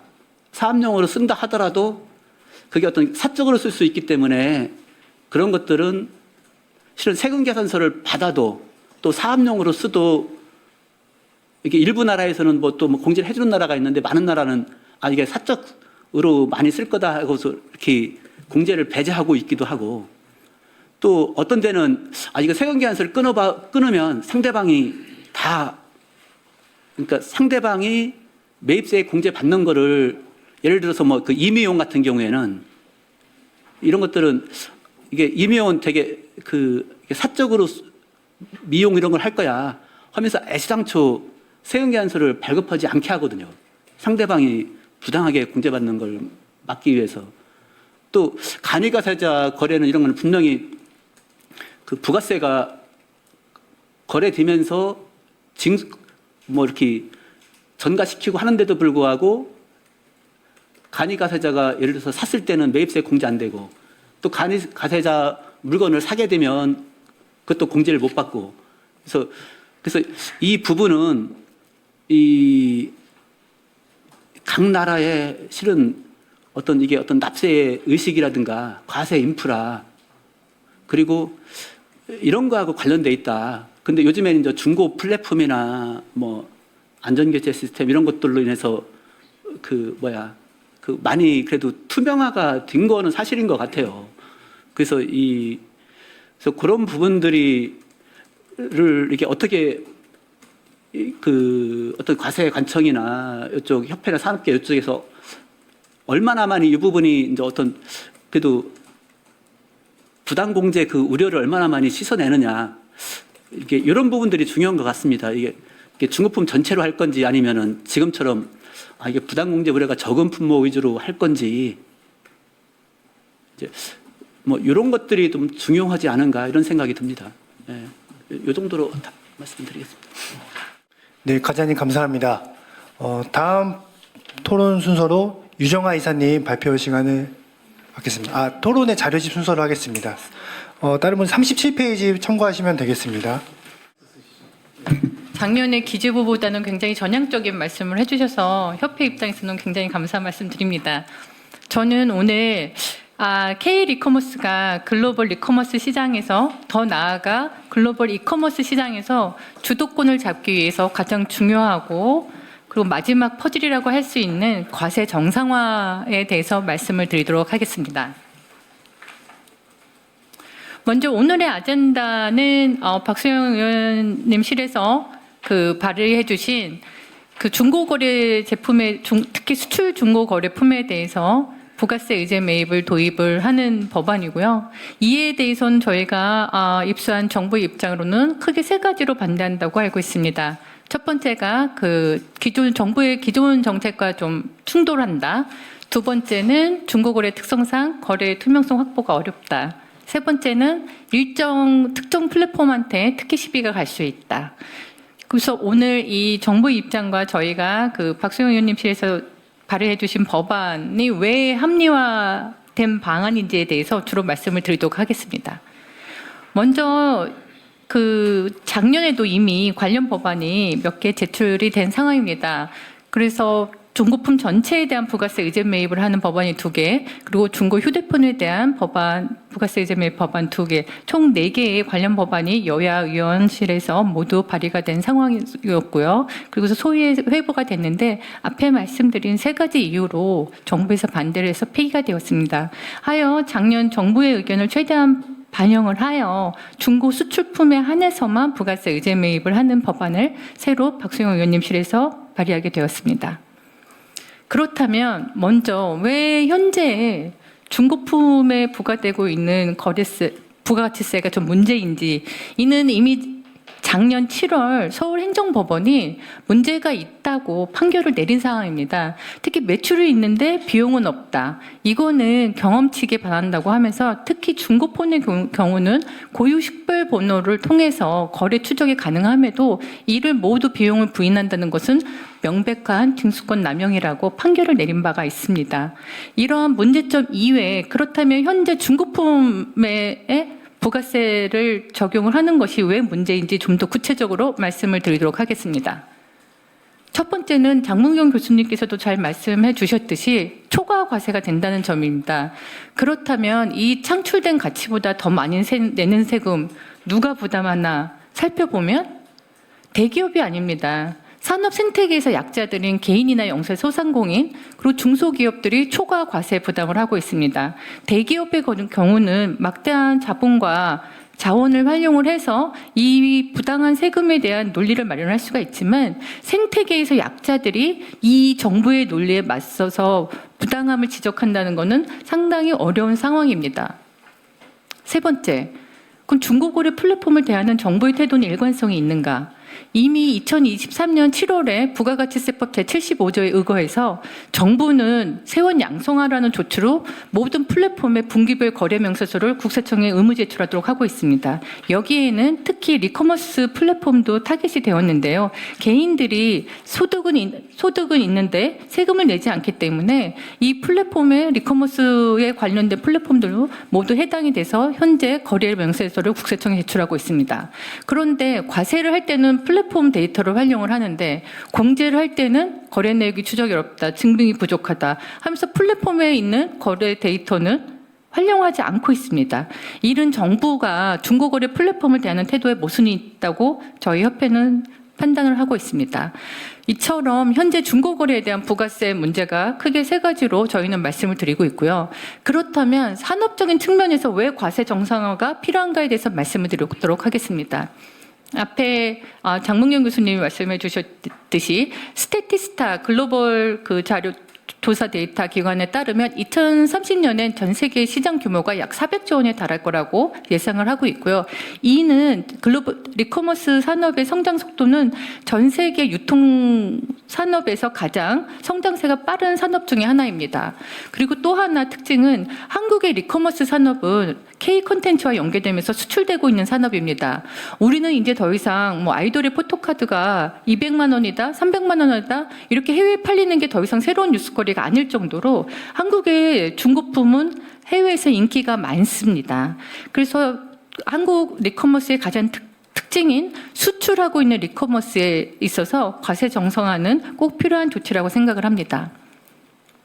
사업용으로 쓴다 하더라도 그게 어떤 사적으로 쓸 수 있기 때문에 그런 것들은 실은 세금 계산서를 받아도 또 사업용으로 쓰도 이게 일부 나라에서는 뭐 또 뭐 공제를 해주는 나라가 있는데 많은 나라는 이게 사적으로 많이 쓸 거다 하고서 이렇게 공제를 배제하고 있기도 하고 또 어떤 데는 이거 세금 계산서를 끊으면 상대방이 그러니까 상대방이 매입세 공제 받는 거를 예를 들어서 뭐 그 임의용 같은 경우에는 이런 것들은 이게 임의용은 되게 이게 사적으로 미용 이런 걸 할 거야 하면서 애시당초 세금 계산서를 발급하지 않게 하거든요. 상대방이 부당하게 공제받는 걸 막기 위해서. 또 간이가세자 거래는 이런 건 분명히 그 부가세가 거래되면서 뭐 이렇게 전가시키고 하는데도 불구하고 간이가세자가 예를 들어서 샀을 때는 매입세 공제 안 되고 또 간이가세자 물건을 사게 되면 그것도 공제를 못 받고 그래서 이 부분은 각 나라의 실은 어떤 납세의 의식이라든가 과세 인프라 그리고 이런 거하고 관련돼 있다. 근데 요즘에는 이제 중고 플랫폼이나 뭐 안전결제 시스템 이런 것들로 인해서 많이 그래도 투명화가 된 거는 사실인 것 같아요. 그래서 그런 부분들을 이렇게 어떻게 어떤 과세 관청이나 이쪽 협회나 산업계 이쪽에서 얼마나 많이 이 부분이 이제 그래도 부당공제 그 우려를 얼마나 많이 씻어내느냐 이런 부분들이 중요한 것 같습니다. 이게 중고품 전체로 할 건지 아니면은 지금처럼 이게 부당공제 우려가 적은 품목 위주로 할 건지 이제 뭐 이런 것들이 좀 중요하지 않은가 이런 생각이 듭니다. 이 정도로 말씀드리겠습니다.
네, 과장님 감사합니다. 다음 토론 순서로 유정아 이사님 발표 시간을 갖겠습니다. 토론의 자료집 순서로 하겠습니다. 다른 분 37페이지 참고하시면 되겠습니다.
작년에 기재부보다는 굉장히 전향적인 말씀을 해주셔서 협회 입장에서는 굉장히 감사 말씀드립니다. 저는 오늘 K 리커머스가 글로벌 리커머스 시장에서 더 나아가 글로벌 이커머스 시장에서 주도권을 잡기 위해서 가장 중요하고 그리고 마지막 퍼즐이라고 할 수 있는 과세 정상화에 대해서 말씀을 드리도록 하겠습니다. 먼저 오늘의 아젠다는 박수영 의원님실에서 발의해 주신 중고거래 제품의 특히 수출 중고거래품에 대해서 부가세 의제 매입을 도입을 하는 법안이고요. 이에 대해서는 저희가 입수한 정부의 입장으로는 크게 세 가지로 반대한다고 알고 있습니다. 첫 번째가 정부의 기존 정책과 좀 충돌한다. 두 번째는 중고거래 특성상 거래 투명성 확보가 어렵다. 세 번째는 일정 특정 플랫폼한테 특히 시비가 갈 수 있다. 그래서 오늘 이 정부 입장과 저희가 박수영 의원님실에서 발의해 주신 법안이 왜 합리화된 방안인지에 대해서 주로 말씀을 드리도록 하겠습니다. 먼저 작년에도 이미 관련 법안이 몇 개 제출이 된 상황입니다. 그래서 중고품 전체에 대한 부가세 의제 매입을 하는 법안이 2개, 그리고 중고 휴대폰에 대한 부가세 의제 매입 법안 2개, 총 4개의 관련 법안이 여야 의원실에서 모두 발의가 된 상황이었고요. 그리고서 소위 회부가 됐는데 앞에 말씀드린 3가지 이유로 정부에서 반대를 해서 폐기가 되었습니다. 하여 작년 정부의 의견을 최대한 반영을 하여 중고 수출품에 한해서만 부가세 의제 매입을 하는 법안을 새로 박수영 의원님실에서 발의하게 되었습니다. 그렇다면 먼저 왜 현재 중고품에 부과되고 있는 부가가치세가 좀 문제인지, 이는 이미 작년 7월 서울행정법원이 문제가 있다고 판결을 내린 상황입니다. 특히 매출이 있는데 비용은 없다. 이거는 경험치에 반한다고 하면서 특히 중고폰의 경우는 고유 식별번호를 통해서 거래 추적이 가능함에도 이를 모두 비용을 부인한다는 것은 명백한 징수권 남용이라고 판결을 내린 바가 있습니다. 이러한 문제점 이외에 그렇다면 현재 중고품에 부가세를 적용을 하는 것이 왜 문제인지 좀 더 구체적으로 말씀을 드리도록 하겠습니다. 첫 번째는 장문경 교수님께서도 잘 말씀해 주셨듯이 초과 과세가 된다는 점입니다. 그렇다면 이 창출된 가치보다 더 많이 내는 세금 누가 부담하나 살펴보면 대기업이 아닙니다. 산업 생태계에서 약자들인 개인이나 영세 소상공인 그리고 중소기업들이 초과 과세 부담을 하고 있습니다. 대기업의 경우는 막대한 자본과 자원을 활용을 해서 이 부당한 세금에 대한 논리를 마련할 수가 있지만 생태계에서 약자들이 이 정부의 논리에 맞서서 부당함을 지적한다는 것은 상당히 어려운 상황입니다. 세 번째, 그럼 중고거래 플랫폼을 대하는 정부의 태도는 일관성이 있는가? 이미 2023년 7월에 부가가치세법 제75조에 의거해서 정부는 세원 양성화라는 조치로 모든 플랫폼의 분기별 거래 명세서를 국세청에 의무 제출하도록 하고 있습니다. 여기에는 특히 리커머스 플랫폼도 타겟이 되었는데요. 개인들이 소득은 있는데 세금을 내지 않기 때문에 이 플랫폼의 리커머스에 관련된 플랫폼들도 모두 해당이 돼서 현재 거래 명세서를 국세청에 제출하고 있습니다. 그런데 과세를 할 때는 플랫폼 데이터를 활용을 하는데 공제를 할 때는 거래 내역이 추적이 어렵다, 증빙이 부족하다 하면서 플랫폼에 있는 거래 데이터는 활용하지 않고 있습니다. 이는 정부가 중고거래 플랫폼을 대하는 태도에 모순이 있다고 저희 협회는 판단을 하고 있습니다. 이처럼 현재 중고거래에 대한 부가세 문제가 크게 3가지로 저희는 말씀을 드리고 있고요. 그렇다면 산업적인 측면에서 왜 과세 정상화가 필요한가에 대해서 말씀을 드리도록 하겠습니다. 앞에 장문경 교수님이 말씀해 주셨듯이 스태티스타 글로벌 자료 조사 데이터 기관에 따르면 2030년엔 전 세계 시장 규모가 약 400조 원에 달할 거라고 예상을 하고 있고요. 이는 글로벌 리커머스 산업의 성장 속도는 전 세계 유통 산업에서 가장 성장세가 빠른 산업 중에 하나입니다. 그리고 또 하나 특징은 한국의 리커머스 산업은 K 콘텐츠와 연계되면서 수출되고 있는 산업입니다. 우리는 이제 더 이상 아이돌의 포토카드가 200만 원이다, 300만 원이다 이렇게 해외에 팔리는 게 더 이상 새로운 뉴스거리가 아닐 정도로 한국의 중고품은 해외에서 인기가 많습니다. 그래서 한국 리커머스의 가장 특징인 수출하고 있는 리커머스에 있어서 과세 정상화는 꼭 필요한 조치라고 생각을 합니다.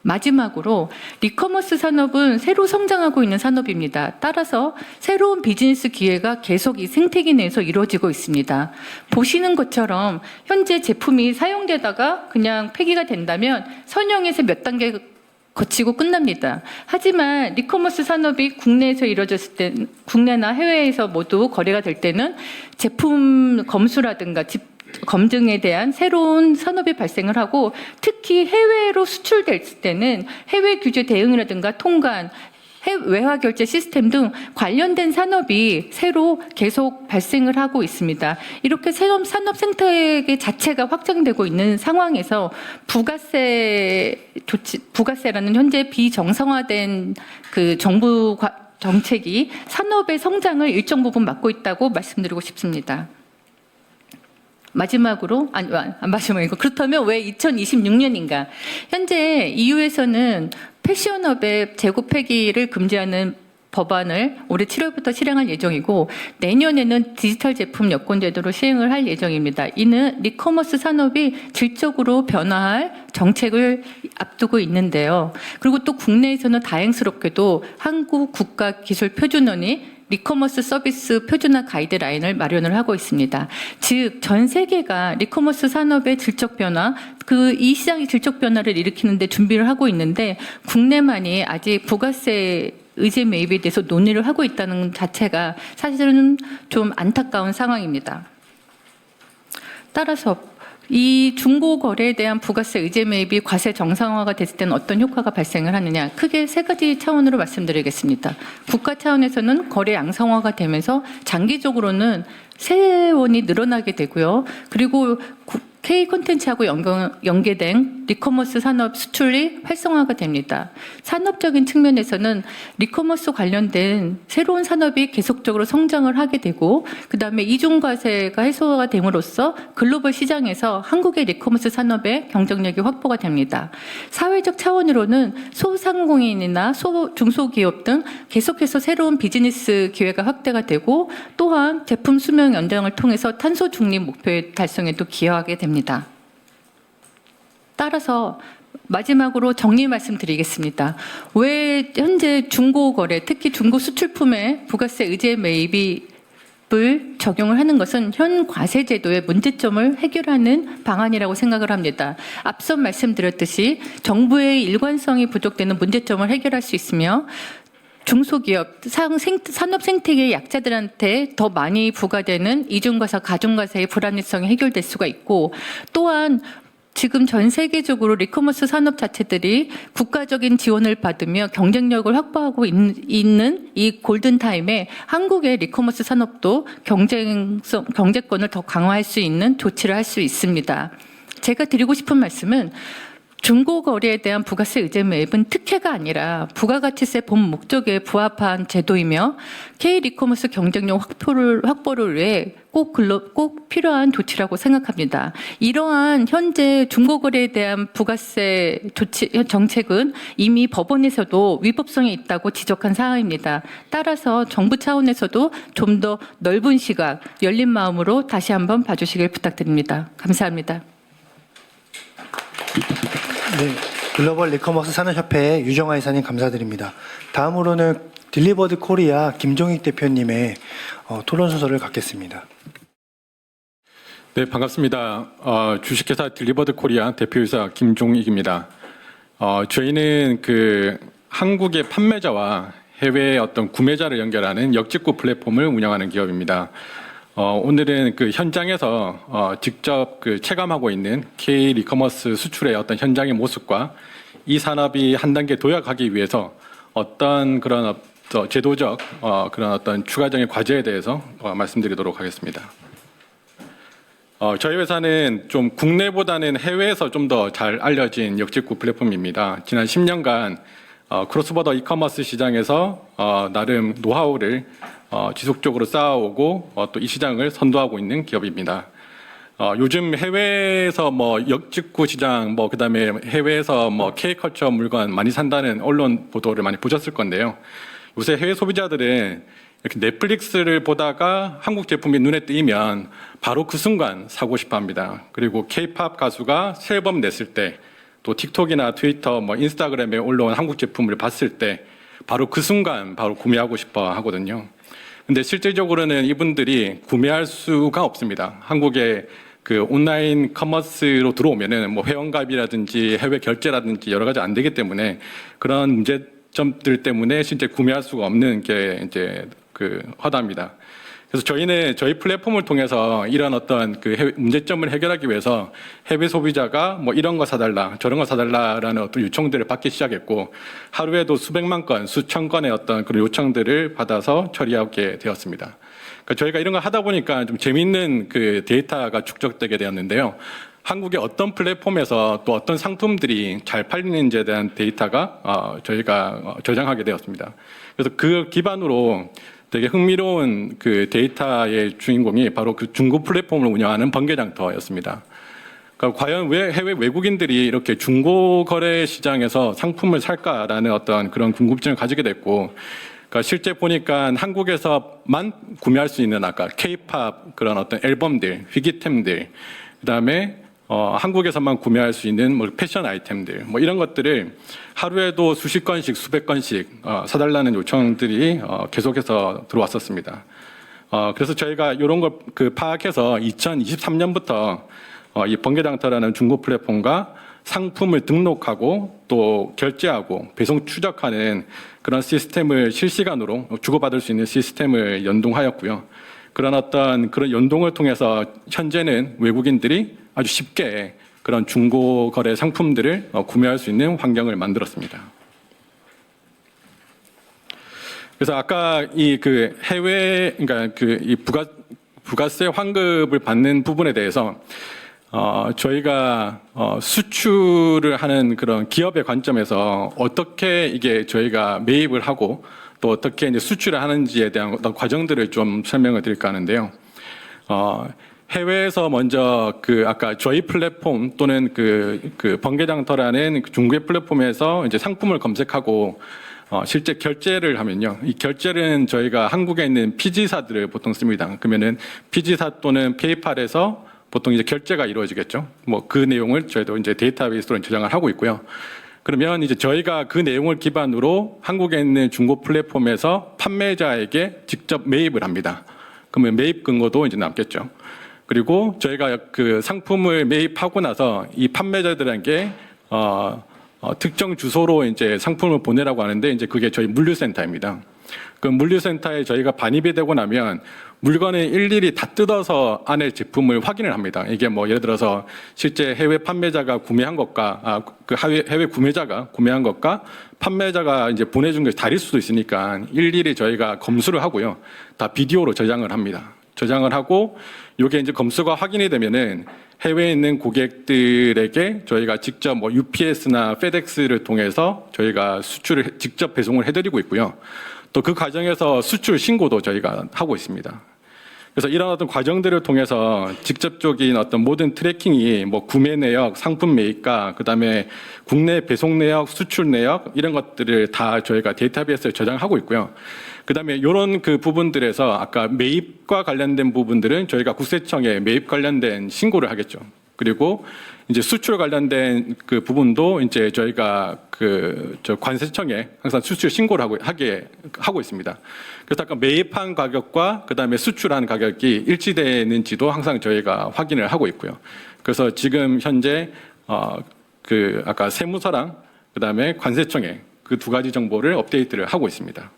마지막으로 리커머스 산업은 새로 성장하고 있는 산업입니다. 따라서 새로운 비즈니스 기회가 계속 이 생태계 내에서 이루어지고 있습니다. 보시는 것처럼 현재 제품이 사용되다가 그냥 폐기가 된다면 선형에서 몇 단계 거치고 끝납니다. 하지만 리커머스 산업이 국내에서 이루어졌을 때, 국내나 해외에서 모두 거래가 될 때는 제품 검수라든가 검증에 대한 새로운 산업이 발생을 하고, 특히 해외로 수출될 때는 해외 규제 대응이라든가 통관, 외화 결제 시스템 등 관련된 산업이 새로 계속 발생을 하고 있습니다. 이렇게 새로운 산업 생태계 자체가 확장되고 있는 상황에서 부가세라는 현재 비정상화된 그 정부 정책이 산업의 성장을 일정 부분 막고 있다고 말씀드리고 싶습니다. 마지막으로, 마지막이고, 그렇다면 왜 2026년인가? 현재 EU에서는 패션업의 재고 폐기를 금지하는 법안을 올해 7월부터 실행할 예정이고, 내년에는 디지털 제품 여권 제도로 시행을 할 예정입니다. 이는 리커머스 산업이 질적으로 변화할 정책을 앞두고 있는데요. 그리고 또 국내에서는 다행스럽게도 한국 국가기술표준원이 리커머스 서비스 표준화 가이드라인을 마련을 하고 있습니다. 즉, 전 세계가 리커머스 산업의 질적 변화, 이 시장의 질적 변화를 일으키는데 준비를 하고 있는데, 국내만이 아직 부가세 의제 매입에 대해서 논의를 하고 있다는 자체가 사실은 좀 안타까운 상황입니다. 따라서 이 중고 거래에 대한 부가세 의제 매입이 과세 정상화가 됐을 때는 어떤 효과가 발생을 하느냐, 크게 세 가지 차원으로 말씀드리겠습니다. 국가 차원에서는 거래 양성화가 되면서 장기적으로는 세원이 늘어나게 되고요. 그리고 K 콘텐츠하고 연계된 리커머스 산업 수출이 활성화가 됩니다. 산업적인 측면에서는 리커머스 관련된 새로운 산업이 계속적으로 성장을 하게 되고, 그다음에 이중과세가 해소가 됨으로써 글로벌 시장에서 한국의 리커머스 산업의 경쟁력이 확보가 됩니다. 사회적 차원으로는 소상공인이나 중소기업 등 계속해서 새로운 비즈니스 기회가 확대가 되고, 또한 제품 수명 연장을 통해서 탄소 중립 목표의 달성에도 기여하게 됩니다. 따라서 마지막으로 정리 말씀드리겠습니다. 왜 현재 중고 거래, 특히 중고 수출품에 부가세 의제 매입을 적용을 하는 것은 현 과세 제도의 문제점을 해결하는 방안이라고 생각을 합니다. 앞서 말씀드렸듯이 정부의 일관성이 부족되는 문제점을 해결할 수 있으며, 중소기업, 산업 생태계의 약자들한테 더 많이 부과되는 이중과세, 가중과세의 불합리성이 해결될 수가 있고, 또한 지금 전 세계적으로 리커머스 산업 자체들이 국가적인 지원을 받으며 경쟁력을 확보하고 있는 이 골든타임에 한국의 리커머스 산업도 경제권을 더 강화할 수 있는 조치를 할 수 있습니다. 제가 드리고 싶은 말씀은, 중고 거래에 대한 부가세 의제 매입은 특혜가 아니라 부가가치세 본 목적에 부합한 제도이며, K 리커머스 경쟁력 확보를 위해 꼭 필요한 조치라고 생각합니다. 이러한 현재 중고 거래에 대한 부가세 정책은 이미 법원에서도 위법성이 있다고 지적한 사항입니다. 따라서 정부 차원에서도 좀 더 넓은 시각, 열린 마음으로 다시 한번 봐주시길 부탁드립니다. 감사합니다.
네, 글로벌 리커머스 산업협회 유정아 이사님 감사드립니다. 다음으로는 딜리버드 코리아 김종익 대표님의 토론 순서를 갖겠습니다.
네, 반갑습니다. 주식회사 딜리버드 코리아 대표이사 김종익입니다. 저희는 한국의 판매자와 해외의 어떤 구매자를 연결하는 역직구 플랫폼을 운영하는 기업입니다. 오늘은 현장에서 직접 체감하고 있는 K 리커머스 수출의 어떤 현장의 모습과 이 산업이 한 단계 도약하기 위해서 어떤 그런 제도적 그런 어떤 추가적인 과제에 대해서 말씀드리도록 하겠습니다. 저희 회사는 좀 국내보다는 해외에서 좀 더 잘 알려진 역직구 플랫폼입니다. 지난 10년간 크로스보더 이커머스 시장에서 나름 노하우를 지속적으로 쌓아오고 또 이 시장을 선도하고 있는 기업입니다. 요즘 해외에서 역직구 시장, 그다음에 해외에서 K컬처 물건 많이 산다는 언론 보도를 많이 보셨을 건데요. 요새 해외 소비자들은 이렇게 넷플릭스를 보다가 한국 제품이 눈에 띄면 바로 그 순간 사고 싶어 합니다. 그리고 K-팝 가수가 새 앨범 냈을 때, 또 틱톡이나 트위터, 뭐 인스타그램에 올라온 한국 제품을 봤을 때 바로 그 순간 바로 구매하고 싶어 하거든요. 근데 실질적으로는 이분들이 구매할 수가 없습니다. 한국에 그 온라인 커머스로 들어오면은 뭐 회원가입이라든지 해외 결제라든지 여러 가지 안 되기 때문에 그런 문제점들 때문에 실제 구매할 수가 없는 게 이제 그 허다합니다. 그래서 저희는 저희 플랫폼을 통해서 이런 어떤 그 문제점을 해결하기 위해서 해외 소비자가 뭐 이런 거 사달라, 저런 거 사달라라는 어떤 요청들을 받기 시작했고, 하루에도 수백만 건, 수천 건의 어떤 그런 요청들을 받아서 처리하게 되었습니다. 그러니까 저희가 이런 거 하다 보니까 좀 재미있는 그 데이터가 축적되게 되었는데요. 한국의 어떤 플랫폼에서 또 어떤 상품들이 잘 팔리는지에 대한 데이터가 저희가 저장하게 되었습니다. 그래서 그 기반으로 되게 흥미로운 그 데이터의 주인공이 바로 그 중고 플랫폼을 운영하는 번개장터였습니다. 그러니까 과연 왜 해외 외국인들이 이렇게 중고 거래 시장에서 상품을 살까라는 어떤 그런 궁금증을 가지게 됐고, 그러니까 실제 보니까 한국에서만 구매할 수 있는 아까 K-팝 그런 어떤 앨범들, 희귀템들, 그다음에 한국에서만 구매할 수 있는 뭐 패션 아이템들, 뭐 이런 것들을 하루에도 수십 건씩, 수백 건씩 사달라는 요청들이 계속해서 들어왔었습니다. 그래서 저희가 이런 걸 그 파악해서 2023년부터 이 번개장터라는 중고 플랫폼과 상품을 등록하고 또 결제하고 배송 추적하는 그런 시스템을 실시간으로 주고받을 수 있는 시스템을 연동하였고요. 그런 어떤 그런 연동을 통해서 현재는 외국인들이 아주 쉽게 그런 중고 거래 상품들을 구매할 수 있는 환경을 만들었습니다. 그래서 아까 이 그 해외, 그러니까 그 이 부가세 환급을 받는 부분에 대해서 저희가 수출을 하는 그런 기업의 관점에서 어떻게 이게 저희가 매입을 하고 또 어떻게 이제 수출을 하는지에 대한 어떤 과정들을 좀 설명을 드릴까 하는데요. 해외에서 먼저 그 아까 저희 플랫폼 또는 그 번개장터라는 중개 플랫폼에서 이제 상품을 검색하고 실제 결제를 하면요. 이 결제는 저희가 한국에 있는 피지사들을 보통 씁니다. 그러면은 피지사 또는 페이팔에서 보통 이제 결제가 이루어지겠죠. 뭐 그 내용을 저희도 이제 데이터베이스로 저장을 하고 있고요. 그러면 이제 저희가 그 내용을 기반으로 한국에 있는 중고 플랫폼에서 판매자에게 직접 매입을 합니다. 그러면 매입 근거도 이제 남겠죠. 그리고 저희가 그 상품을 매입하고 나서 이 판매자들에게 특정 주소로 이제 상품을 보내라고 하는데 이제 그게 저희 물류센터입니다. 그 물류센터에 저희가 반입이 되고 나면 물건을 일일이 다 뜯어서 안에 제품을 확인을 합니다. 이게 뭐 예를 들어서 실제 해외 판매자가 구매한 것과 그 해외 구매자가 구매한 것과 판매자가 이제 보내준 것이 다를 수도 있으니까 일일이 저희가 검수를 하고요. 다 비디오로 저장을 합니다. 저장을 하고 이게 이제 검수가 확인이 되면은 해외에 있는 고객들에게 저희가 직접 뭐 UPS나 FedEx를 통해서 저희가 수출을 직접 배송을 해드리고 있고요. 또 그 과정에서 수출 신고도 저희가 하고 있습니다. 그래서 이런 어떤 과정들을 통해서 직접적인 어떤 모든 트래킹이 뭐 구매 내역, 상품 매입가, 그다음에 국내 배송 내역, 수출 내역 이런 것들을 다 저희가 데이터베이스에 저장하고 있고요. 그다음에 이런 그 부분들에서 아까 매입과 관련된 부분들은 저희가 국세청에 매입 관련된 신고를 하겠죠. 그리고 이제 수출 관련된 그 부분도 이제 저희가 저 관세청에 항상 수출 신고를 하게 하고 있습니다. 그래서 아까 매입한 가격과 그다음에 수출한 가격이 일치되는지도 항상 저희가 확인을 하고 있고요. 그래서 지금 현재 아까 세무서랑 그다음에 관세청에 그 두 가지 정보를 업데이트를 하고 있습니다.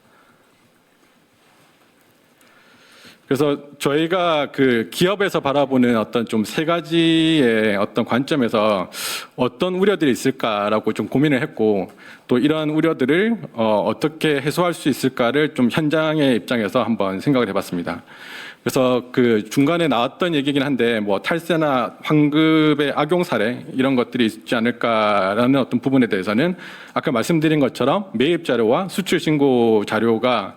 그래서 저희가 그 기업에서 바라보는 어떤 좀 세 가지의 어떤 관점에서 어떤 우려들이 있을까라고 좀 고민을 했고 또 이러한 우려들을 어떻게 해소할 수 있을까를 좀 현장의 입장에서 한번 생각을 해봤습니다. 그래서 그 중간에 나왔던 얘기긴 한데 뭐 탈세나 환급의 악용 사례 이런 것들이 있지 않을까라는 어떤 부분에 대해서는 아까 말씀드린 것처럼 매입 자료와 수출 신고 자료가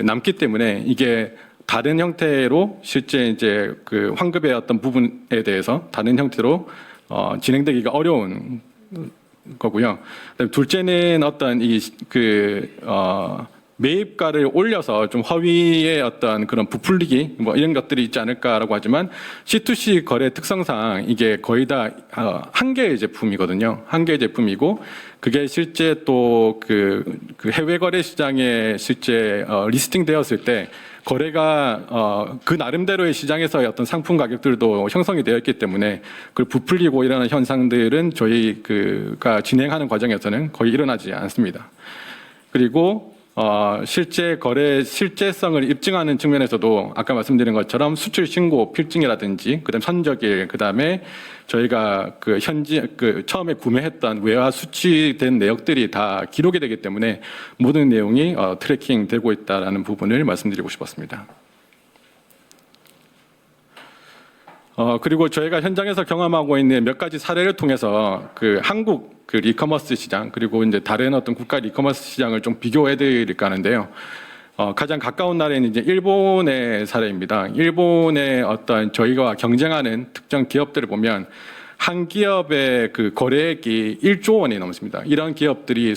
남기 때문에 이게 다른 형태로 실제 이제 그 환급의 어떤 부분에 대해서 다른 형태로 진행되기가 어려운 거고요. 둘째는 어떤 매입가를 올려서 좀 허위의 어떤 그런 부풀리기 뭐 이런 것들이 있지 않을까라고 하지만 C2C 거래 특성상 이게 거의 다 한 개의 제품이거든요. 한 개의 제품이고 그게 실제 또 그 해외 거래 시장에 실제 리스팅 되었을 때 거래가 그 나름대로의 시장에서의 어떤 상품 가격들도 형성이 되어 있기 때문에 그걸 부풀리고 이러는 현상들은 저희가 진행하는 과정에서는 거의 일어나지 않습니다. 그리고 실제 거래 실제성을 입증하는 측면에서도 아까 말씀드린 것처럼 수출 신고 필증이라든지 그다음 선적일 그다음에 저희가 처음에 구매했던 외화 수취된 내역들이 다 기록이 되기 때문에 모든 내용이 트래킹되고 있다라는 부분을 말씀드리고 싶었습니다. 그리고 저희가 현장에서 경험하고 있는 몇 가지 사례를 통해서 한국 이커머스 시장 그리고 이제 다른 어떤 국가 이커머스 시장을 좀 비교해 드릴까 하는데요. 가장 가까운 나라는 이제 일본의 사례입니다. 일본의 어떤 저희가 경쟁하는 특정 기업들을 보면 한 기업의 거래액이 1조 원이 넘습니다. 이런 기업들이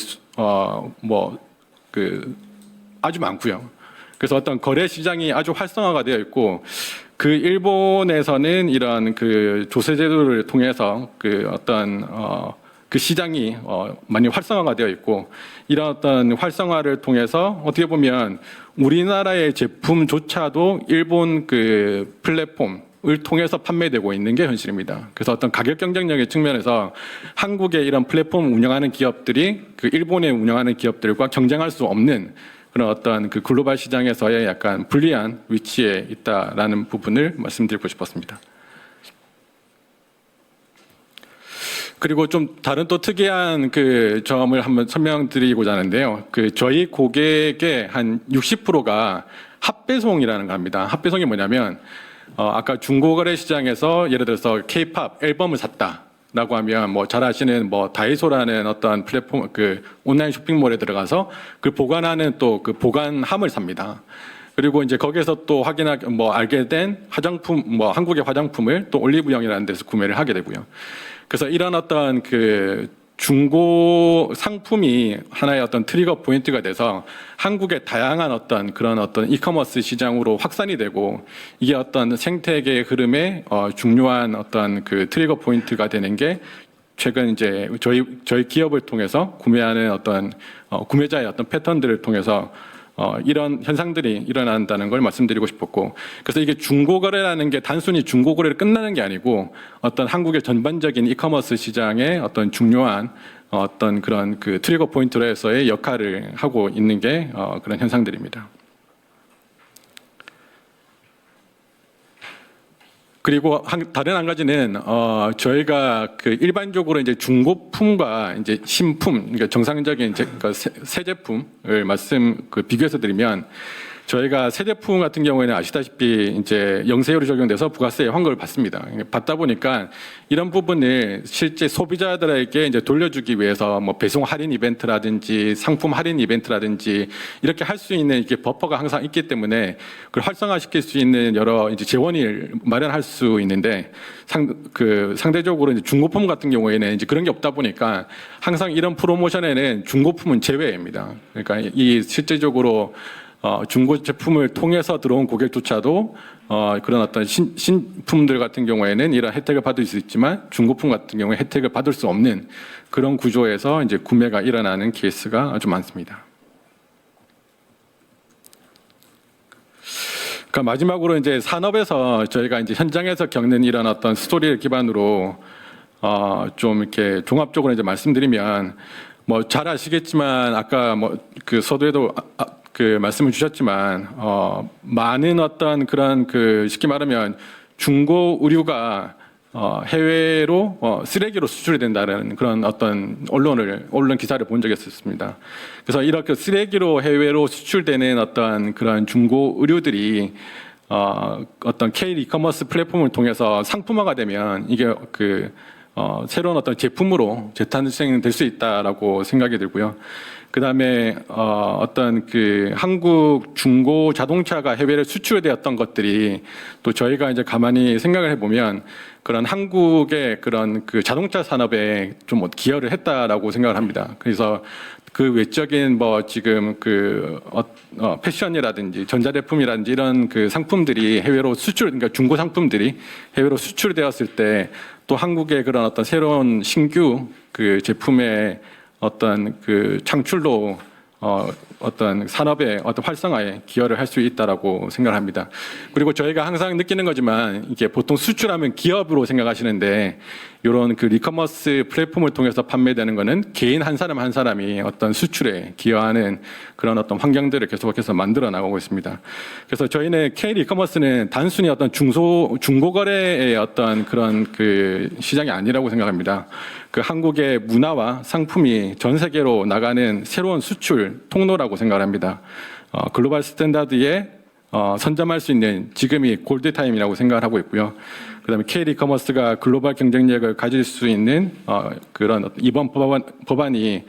아주 많고요. 그래서 어떤 거래 시장이 아주 활성화가 되어 있고 일본에서는 이런 조세 제도를 통해서 그 시장이 많이 활성화가 되어 있고 이런 어떤 활성화를 통해서 어떻게 보면 우리나라의 제품조차도 일본 플랫폼을 통해서 판매되고 있는 게 현실입니다. 그래서 어떤 가격 경쟁력의 측면에서 한국의 이런 플랫폼 운영하는 기업들이 일본에 운영하는 기업들과 경쟁할 수 없는 그런 어떤 글로벌 시장에서의 약간 불리한 위치에 있다라는 부분을 말씀드리고 싶었습니다. 그리고 좀 다른 또 특이한 점을 한번 설명드리고자 하는데요. 저희 고객의 한 60%가 합배송이라는 거 합니다. 합배송이 뭐냐면 아까 중고거래 시장에서 예를 들어서 K-팝 앨범을 샀다라고 하면 잘 아시는 다이소라는 어떤 플랫폼 온라인 쇼핑몰에 들어가서 보관하는 또 보관함을 삽니다. 그리고 이제 거기에서 또 알게 된 화장품 한국의 화장품을 또 올리브영이라는 데서 구매를 하게 되고요. 그래서 이런 어떤 중고 상품이 하나의 어떤 트리거 포인트가 돼서 한국의 다양한 그런 이커머스 시장으로 확산이 되고 이게 어떤 생태계의 흐름에 중요한 어떤 트리거 포인트가 되는 게 최근 이제 저희 기업을 통해서 구매하는 어떤 구매자의 어떤 패턴들을 통해서 이런 현상들이 일어난다는 걸 말씀드리고 싶었고, 그래서 이게 중고거래라는 게 단순히 중고거래를 끝나는 게 아니고 어떤 한국의 전반적인 이커머스 시장의 어떤 중요한 어떤 그런 트리거 포인트로서의 역할을 하고 있는 게 그런 현상들입니다. 그리고 다른 한 가지는 저희가 일반적으로 이제 중고품과 이제 신품, 그러니까 정상적인 새 제품을 비교해서 드리면 저희가 새 제품 같은 경우에는 아시다시피 이제 영세율이 적용돼서 부가세의 환급을 받습니다. 받다 보니까 이런 부분을 실제 소비자들에게 이제 돌려주기 위해서 배송 할인 이벤트라든지 상품 할인 이벤트라든지 이렇게 할 수 있는 이게 버퍼가 항상 있기 때문에 그걸 활성화시킬 수 있는 여러 이제 재원을 마련할 수 있는데 상대적으로 이제 중고품 같은 경우에는 이제 그런 게 없다 보니까 항상 이런 프로모션에는 중고품은 제외입니다. 그러니까 이 실제적으로 중고 제품을 통해서 들어온 고객조차도 그런 어떤 신품들 같은 경우에는 이런 혜택을 받을 수 있지만 중고품 같은 경우에 혜택을 받을 수 없는 그런 구조에서 이제 구매가 일어나는 케이스가 아주 많습니다. 그러니까 마지막으로 이제 산업에서 저희가 이제 현장에서 겪는 이런 어떤 스토리를 기반으로 좀 이렇게 종합적으로 이제 말씀드리면 잘 아시겠지만 아까 서두에도 말씀을 주셨지만 많은 어떤 그런 쉽게 말하면 중고 의류가 해외로 쓰레기로 수출이 된다는 그런 어떤 언론 기사를 본 적이 있었습니다. 그래서 이렇게 쓰레기로 해외로 수출되는 어떤 그런 중고 의류들이 어떤 K 이커머스 플랫폼을 통해서 상품화가 되면 이게 새로운 어떤 제품으로 재탄생될 수 있다라고 생각이 들고요. 그 다음에 어떤 한국 중고 자동차가 해외에 수출되었던 것들이 또 저희가 이제 가만히 생각을 해보면 그런 한국의 그런 그 자동차 산업에 좀 기여를 했다라고 생각을 합니다. 그래서 그 외적인 뭐 지금 그 패션이라든지 전자제품이라든지 이런 그 상품들이 해외로 수출, 그러니까 중고 상품들이 해외로 수출되었을 때 또 한국의 그런 어떤 새로운 신규 그 제품의 어떤 그 창출로 어떤 산업의 어떤 활성화에 기여를 할 수 있다라고 생각합니다. 그리고 저희가 항상 느끼는 거지만 이게 보통 수출하면 기업으로 생각하시는데 이런 그 리커머스 플랫폼을 통해서 판매되는 거는 개인 한 사람 한 사람이 어떤 수출에 기여하는 그런 어떤 환경들을 계속해서 만들어 나가고 있습니다. 그래서 저희는 K 리커머스는 단순히 어떤 중고 거래의 어떤 그런 그 시장이 아니라고 생각합니다. 그 한국의 문화와 상품이 전 세계로 나가는 새로운 수출 통로라고 생각합니다. 글로벌 스탠다드에 선점할 수 있는 지금이 골드 타임이라고 생각을 하고 있고요. 그다음에 K 리커머스가 글로벌 경쟁력을 가질 수 있는 그런 이번 법안이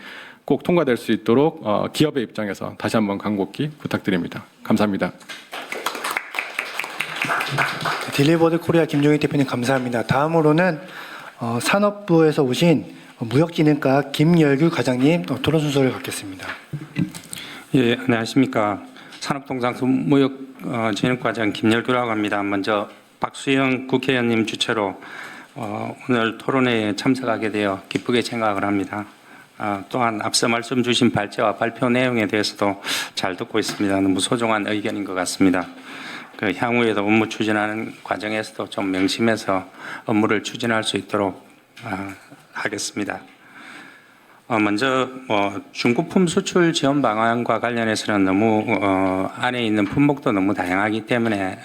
꼭 통과될 수 있도록 기업의 입장에서 다시 한번 간곡히 부탁드립니다. 감사합니다.
딜리버드 코리아 김종익 대표님 감사합니다. 다음으로는 산업부에서 오신 무역진흥과 김열규 과장님 토론 순서를 갖겠습니다.
예, 안녕하십니까. 산업통상무역진흥과장 김열규라고 합니다. 먼저 박수영 국회의원님 주최로 오늘 토론회에 참석하게 되어 기쁘게 생각을 합니다. 또한 앞서 말씀 주신 발제와 발표 내용에 대해서도 잘 듣고 있습니다. 너무 소중한 의견인 것 같습니다. 그 향후에도 업무 추진하는 과정에서도 좀 명심해서 업무를 추진할 수 있도록 하겠습니다. 먼저 중고품 수출 지원 방안과 관련해서는 너무 안에 있는 품목도 너무 다양하기 때문에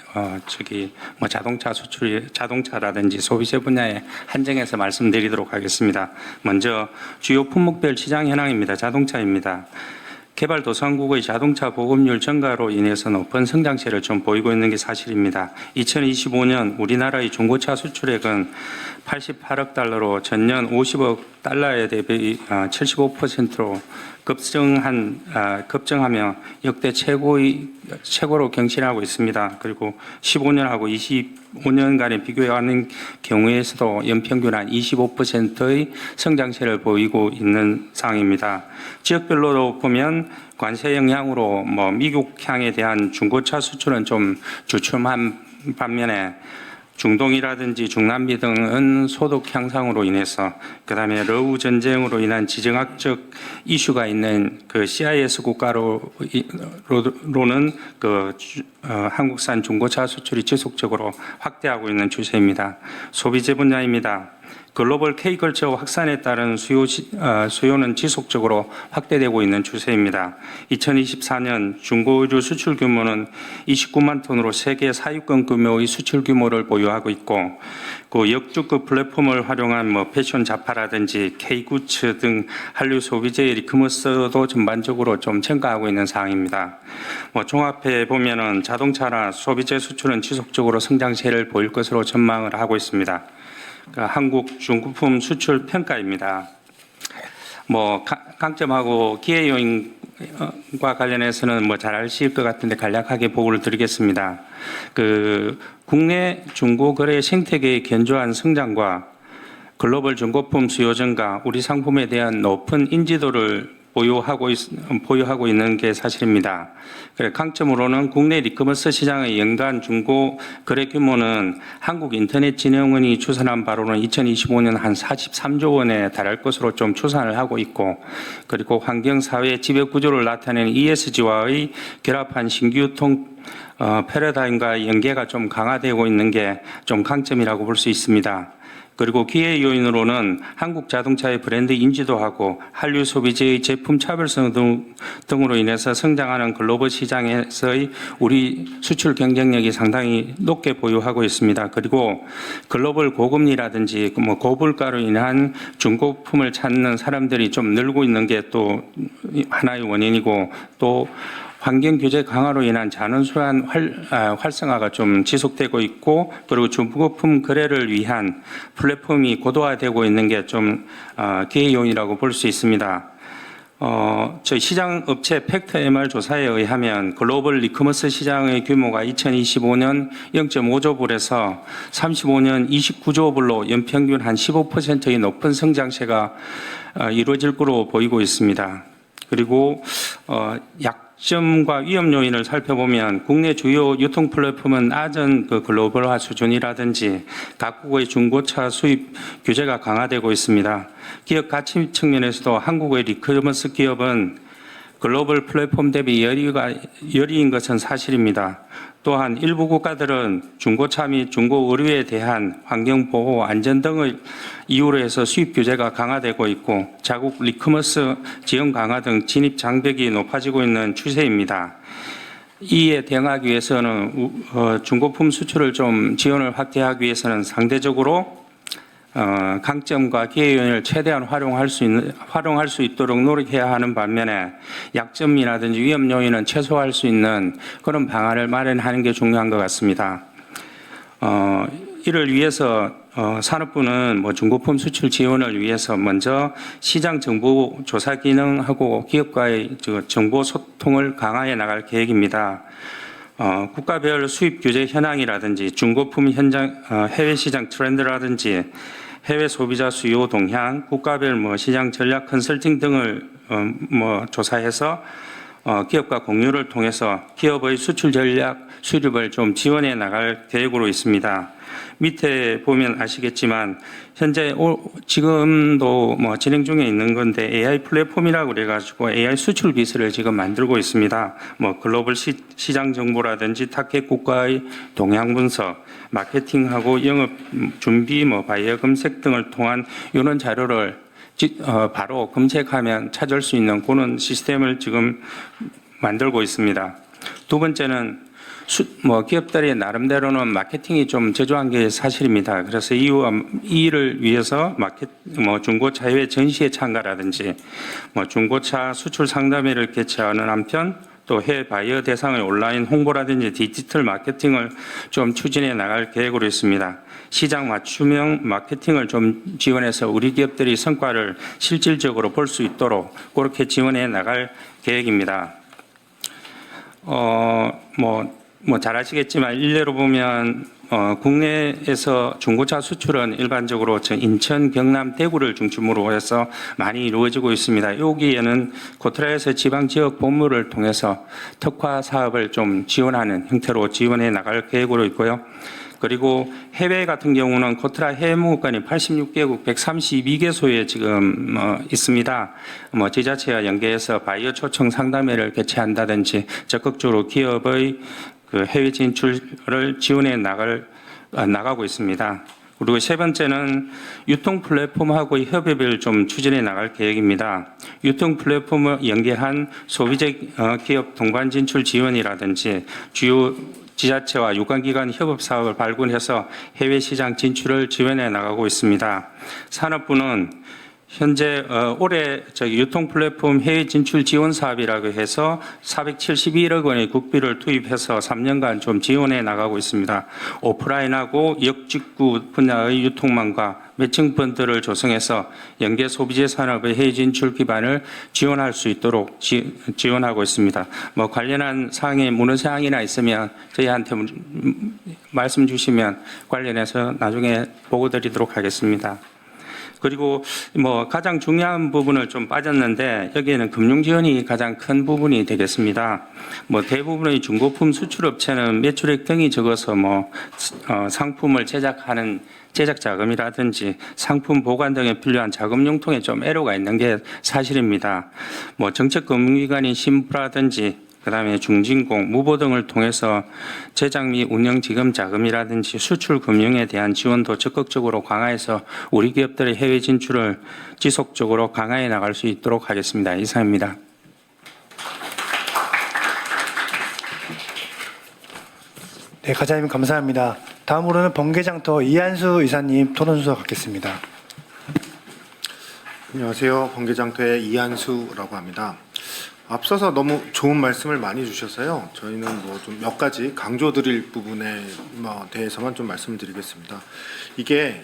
자동차라든지 소비재 분야에 한정해서 말씀드리도록 하겠습니다. 먼저 주요 품목별 시장 현황입니다. 자동차입니다. 개발도상국의 자동차 보급률 증가로 인해서 높은 성장세를 좀 보이고 있는 게 사실입니다. 2025년 우리나라의 중고차 수출액은 88억 달러로 전년 50억 달러에 대비 75%로 급증하며 역대 최고로 경신하고 있습니다. 그리고 15년하고 25년간의 비교하는 경우에서도 연평균 한 25%의 성장세를 보이고 있는 상황입니다. 지역별로도 보면 관세 영향으로 미국향에 대한 중고차 수출은 좀 주춤한 반면에 중동이라든지 중남미 등은 소득 향상으로 인해서 그다음에 러우 전쟁으로 인한 지정학적 이슈가 있는 그 CIS 국가로는 한국산 중고차 수출이 지속적으로 확대하고 있는 추세입니다. 소비재 분야입니다. 글로벌 K컬처 확산에 따른 수요는 지속적으로 확대되고 있는 추세입니다. 2024년 중고의류 수출 규모는 29만 톤으로 세계 4위권 규모의 수출 규모를 보유하고 있고, 그 역주급 플랫폼을 활용한 패션 잡화라든지 K구츠 등 한류 소비재의 리커머스도 전반적으로 좀 증가하고 있는 상황입니다. 종합해 보면은 자동차나 소비재 수출은 지속적으로 성장세를 보일 것으로 전망을 하고 있습니다. 한국 중고품 수출 평가입니다. 강점하고 기회 요인과 관련해서는 잘 아실 것 같은데 간략하게 보고를 드리겠습니다. 국내 중고 거래 생태계의 견조한 성장과 글로벌 중고품 수요 증가, 우리 상품에 대한 높은 인지도를 보유하고 있는 게 사실입니다. 강점으로는 국내 리커머스 시장의 연간 중고 거래 규모는 한국인터넷진흥원이 추산한 바로는 2025년 한 43조 원에 달할 것으로 좀 추산을 하고 있고, 그리고 환경사회 지배구조를 나타내는 ESG와의 결합한 신규통 패러다임과 연계가 좀 강화되고 있는 게 좀 강점이라고 볼 수 있습니다. 그리고 기회 요인으로는 한국 자동차의 브랜드 인지도하고 한류 소비재의 제품 차별성 등으로 인해서 성장하는 글로벌 시장에서의 우리 수출 경쟁력이 상당히 높게 보유하고 있습니다. 그리고 글로벌 고금리라든지 고물가로 인한 중고품을 찾는 사람들이 좀 늘고 있는 게 또 하나의 원인이고, 또 환경 규제 강화로 인한 자연수란 활성화가 좀 지속되고 있고, 그리고 중고품 거래를 위한 플랫폼이 고도화되고 있는 게 좀 기회 요인이라고 볼 수 있습니다. 저희 시장 업체 팩트 MR 조사에 의하면 글로벌 리커머스 시장의 규모가 2025년 0.5조 불에서 35년 29조 불로 연평균 한 15%의 높은 성장세가 이루어질 것으로 보이고 있습니다. 그리고 약점과 위험 요인을 살펴보면 국내 주요 유통 플랫폼은 아전 글로벌화 수준이라든지 각국의 중고차 수입 규제가 강화되고 있습니다. 기업 가치 측면에서도 한국의 리커머스 기업은 글로벌 플랫폼 대비 열의인 것은 사실입니다. 또한 일부 국가들은 중고차 및 중고 의류에 대한 환경 보호, 안전 등을 이유로 해서 수입 규제가 강화되고 있고 자국 리커머스 지원 강화 등 진입 장벽이 높아지고 있는 추세입니다. 이에 대응하기 위해서는 중고품 수출을 좀 지원을 확대하기 위해서는 상대적으로 강점과 기회 요인을 최대한 활용할 수 있도록 노력해야 하는 반면에 약점이라든지 위험 요인은 최소화할 수 있는 그런 방안을 마련하는 게 중요한 것 같습니다. 이를 위해서 산업부는 중고품 수출 지원을 위해서 먼저 시장 정보 조사 기능하고 기업과의 정보 소통을 강화해 나갈 계획입니다. 국가별 수입 규제 현황이라든지 중고품 현장 해외 시장 트렌드라든지 해외 소비자 수요 동향, 국가별 시장 전략 컨설팅 등을 조사해서 기업과 공유를 통해서 기업의 수출 전략 수립을 좀 지원해 나갈 계획으로 있습니다. 밑에 보면 아시겠지만 현재 지금도 진행 중에 있는 건데 AI 플랫폼이라고 그래가지고 AI 수출 기술을 지금 만들고 있습니다. 글로벌 시장 정보라든지 타겟 국가의 동향 분석, 마케팅하고 영업 준비, 바이어 검색 등을 통한 이런 자료를 바로 검색하면 찾을 수 있는 그런 시스템을 지금 만들고 있습니다. 두 번째는 기업들이 나름대로는 마케팅이 좀 저조한 게 사실입니다. 그래서 이를 위해서 중고차 해외 전시회 참가라든지 중고차 수출 상담회를 개최하는 한편 또 해외 바이어 대상의 온라인 홍보라든지 디지털 마케팅을 좀 추진해 나갈 계획으로 있습니다. 시장 맞춤형 마케팅을 좀 지원해서 우리 기업들이 성과를 실질적으로 볼 수 있도록 그렇게 지원해 나갈 계획입니다. 잘 아시겠지만 일례로 보면 국내에서 중고차 수출은 일반적으로 인천, 경남, 대구를 중심으로 해서 많이 이루어지고 있습니다. 여기에는 코트라에서 지방 지역 본부를 통해서 특화 사업을 좀 지원하는 형태로 지원해 나갈 계획으로 있고요. 그리고 해외 같은 경우는 코트라 해외 무역관이 86개국 132개소에 지금 있습니다. 지자체와 연계해서 바이어 초청 상담회를 개최한다든지 적극적으로 기업의 해외 진출을 지원해 나가고 있습니다. 그리고 세 번째는 유통 플랫폼하고의 협업을 좀 추진해 나갈 계획입니다. 유통 플랫폼을 연계한 소비재 기업 동반 진출 지원이라든지 주요 지자체와 유관기관 협업 사업을 발굴해서 해외 시장 진출을 지원해 나가고 있습니다. 산업부는 현재 올해 유통 플랫폼 해외 진출 지원 사업이라고 해서 471억 원의 국비를 투입해서 3년간 좀 지원해 나가고 있습니다. 오프라인하고 역직구 분야의 유통망과 매칭 펀드를 조성해서 연계 소비재 산업의 해외 진출 기반을 지원할 수 있도록 지원하고 있습니다. 관련한 사항에 문의사항이나 있으면 저희한테 말씀 주시면 관련해서 나중에 보고 드리도록 하겠습니다. 그리고 가장 중요한 부분을 좀 빠졌는데 여기에는 금융 지원이 가장 큰 부분이 되겠습니다. 대부분의 중고품 수출업체는 매출액 등이 적어서 상품을 제작하는 제작 자금이라든지 상품 보관 등에 필요한 자금 융통에 좀 애로가 있는 게 사실입니다. 정책 금융기관인 신부라든지 그다음에 중진공, 무보 등을 통해서 제작 및 운영 지급 자금이라든지 수출 금융에 대한 지원도 적극적으로 강화해서 우리 기업들의 해외 진출을 지속적으로 강화해 나갈 수 있도록 하겠습니다. 이상입니다.
네, 과장님 감사합니다. 다음으로는 번개장터 이한수 이사님 토론 순서 갖겠습니다.
안녕하세요. 번개장터의 이한수라고 합니다. 앞서서 너무 좋은 말씀을 많이 주셔서요. 저희는 좀 몇 가지 강조드릴 부분에 대해서만 좀 말씀을 드리겠습니다. 이게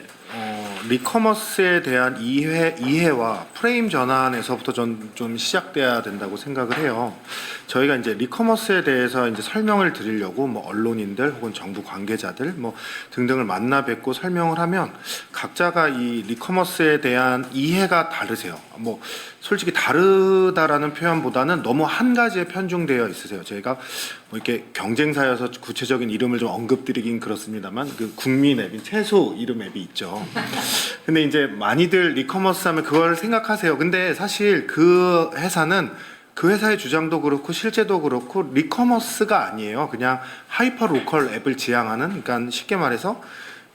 리커머스에 대한 이해와 프레임 전환에서부터 좀 시작돼야 된다고 생각을 해요. 저희가 이제 리커머스에 대해서 이제 설명을 드리려고 뭐 언론인들 혹은 정부 관계자들 뭐 등등을 만나 뵙고 설명을 하면 각자가 이 리커머스에 대한 이해가 다르세요. 뭐 솔직히 다르다라는 표현보다는 너무 한 가지에 편중되어 있으세요. 저희가 뭐 이렇게 경쟁사여서 구체적인 이름을 좀 언급드리긴 그렇습니다만 그 국민 앱인 채소 이름 앱이 있죠. 근데 이제 많이들 리커머스 하면 그걸 생각하세요. 근데 사실 그 회사는 그 회사의 주장도 그렇고 실제도 그렇고 리커머스가 아니에요. 그냥 하이퍼 로컬 앱을 지향하는, 그러니까 쉽게 말해서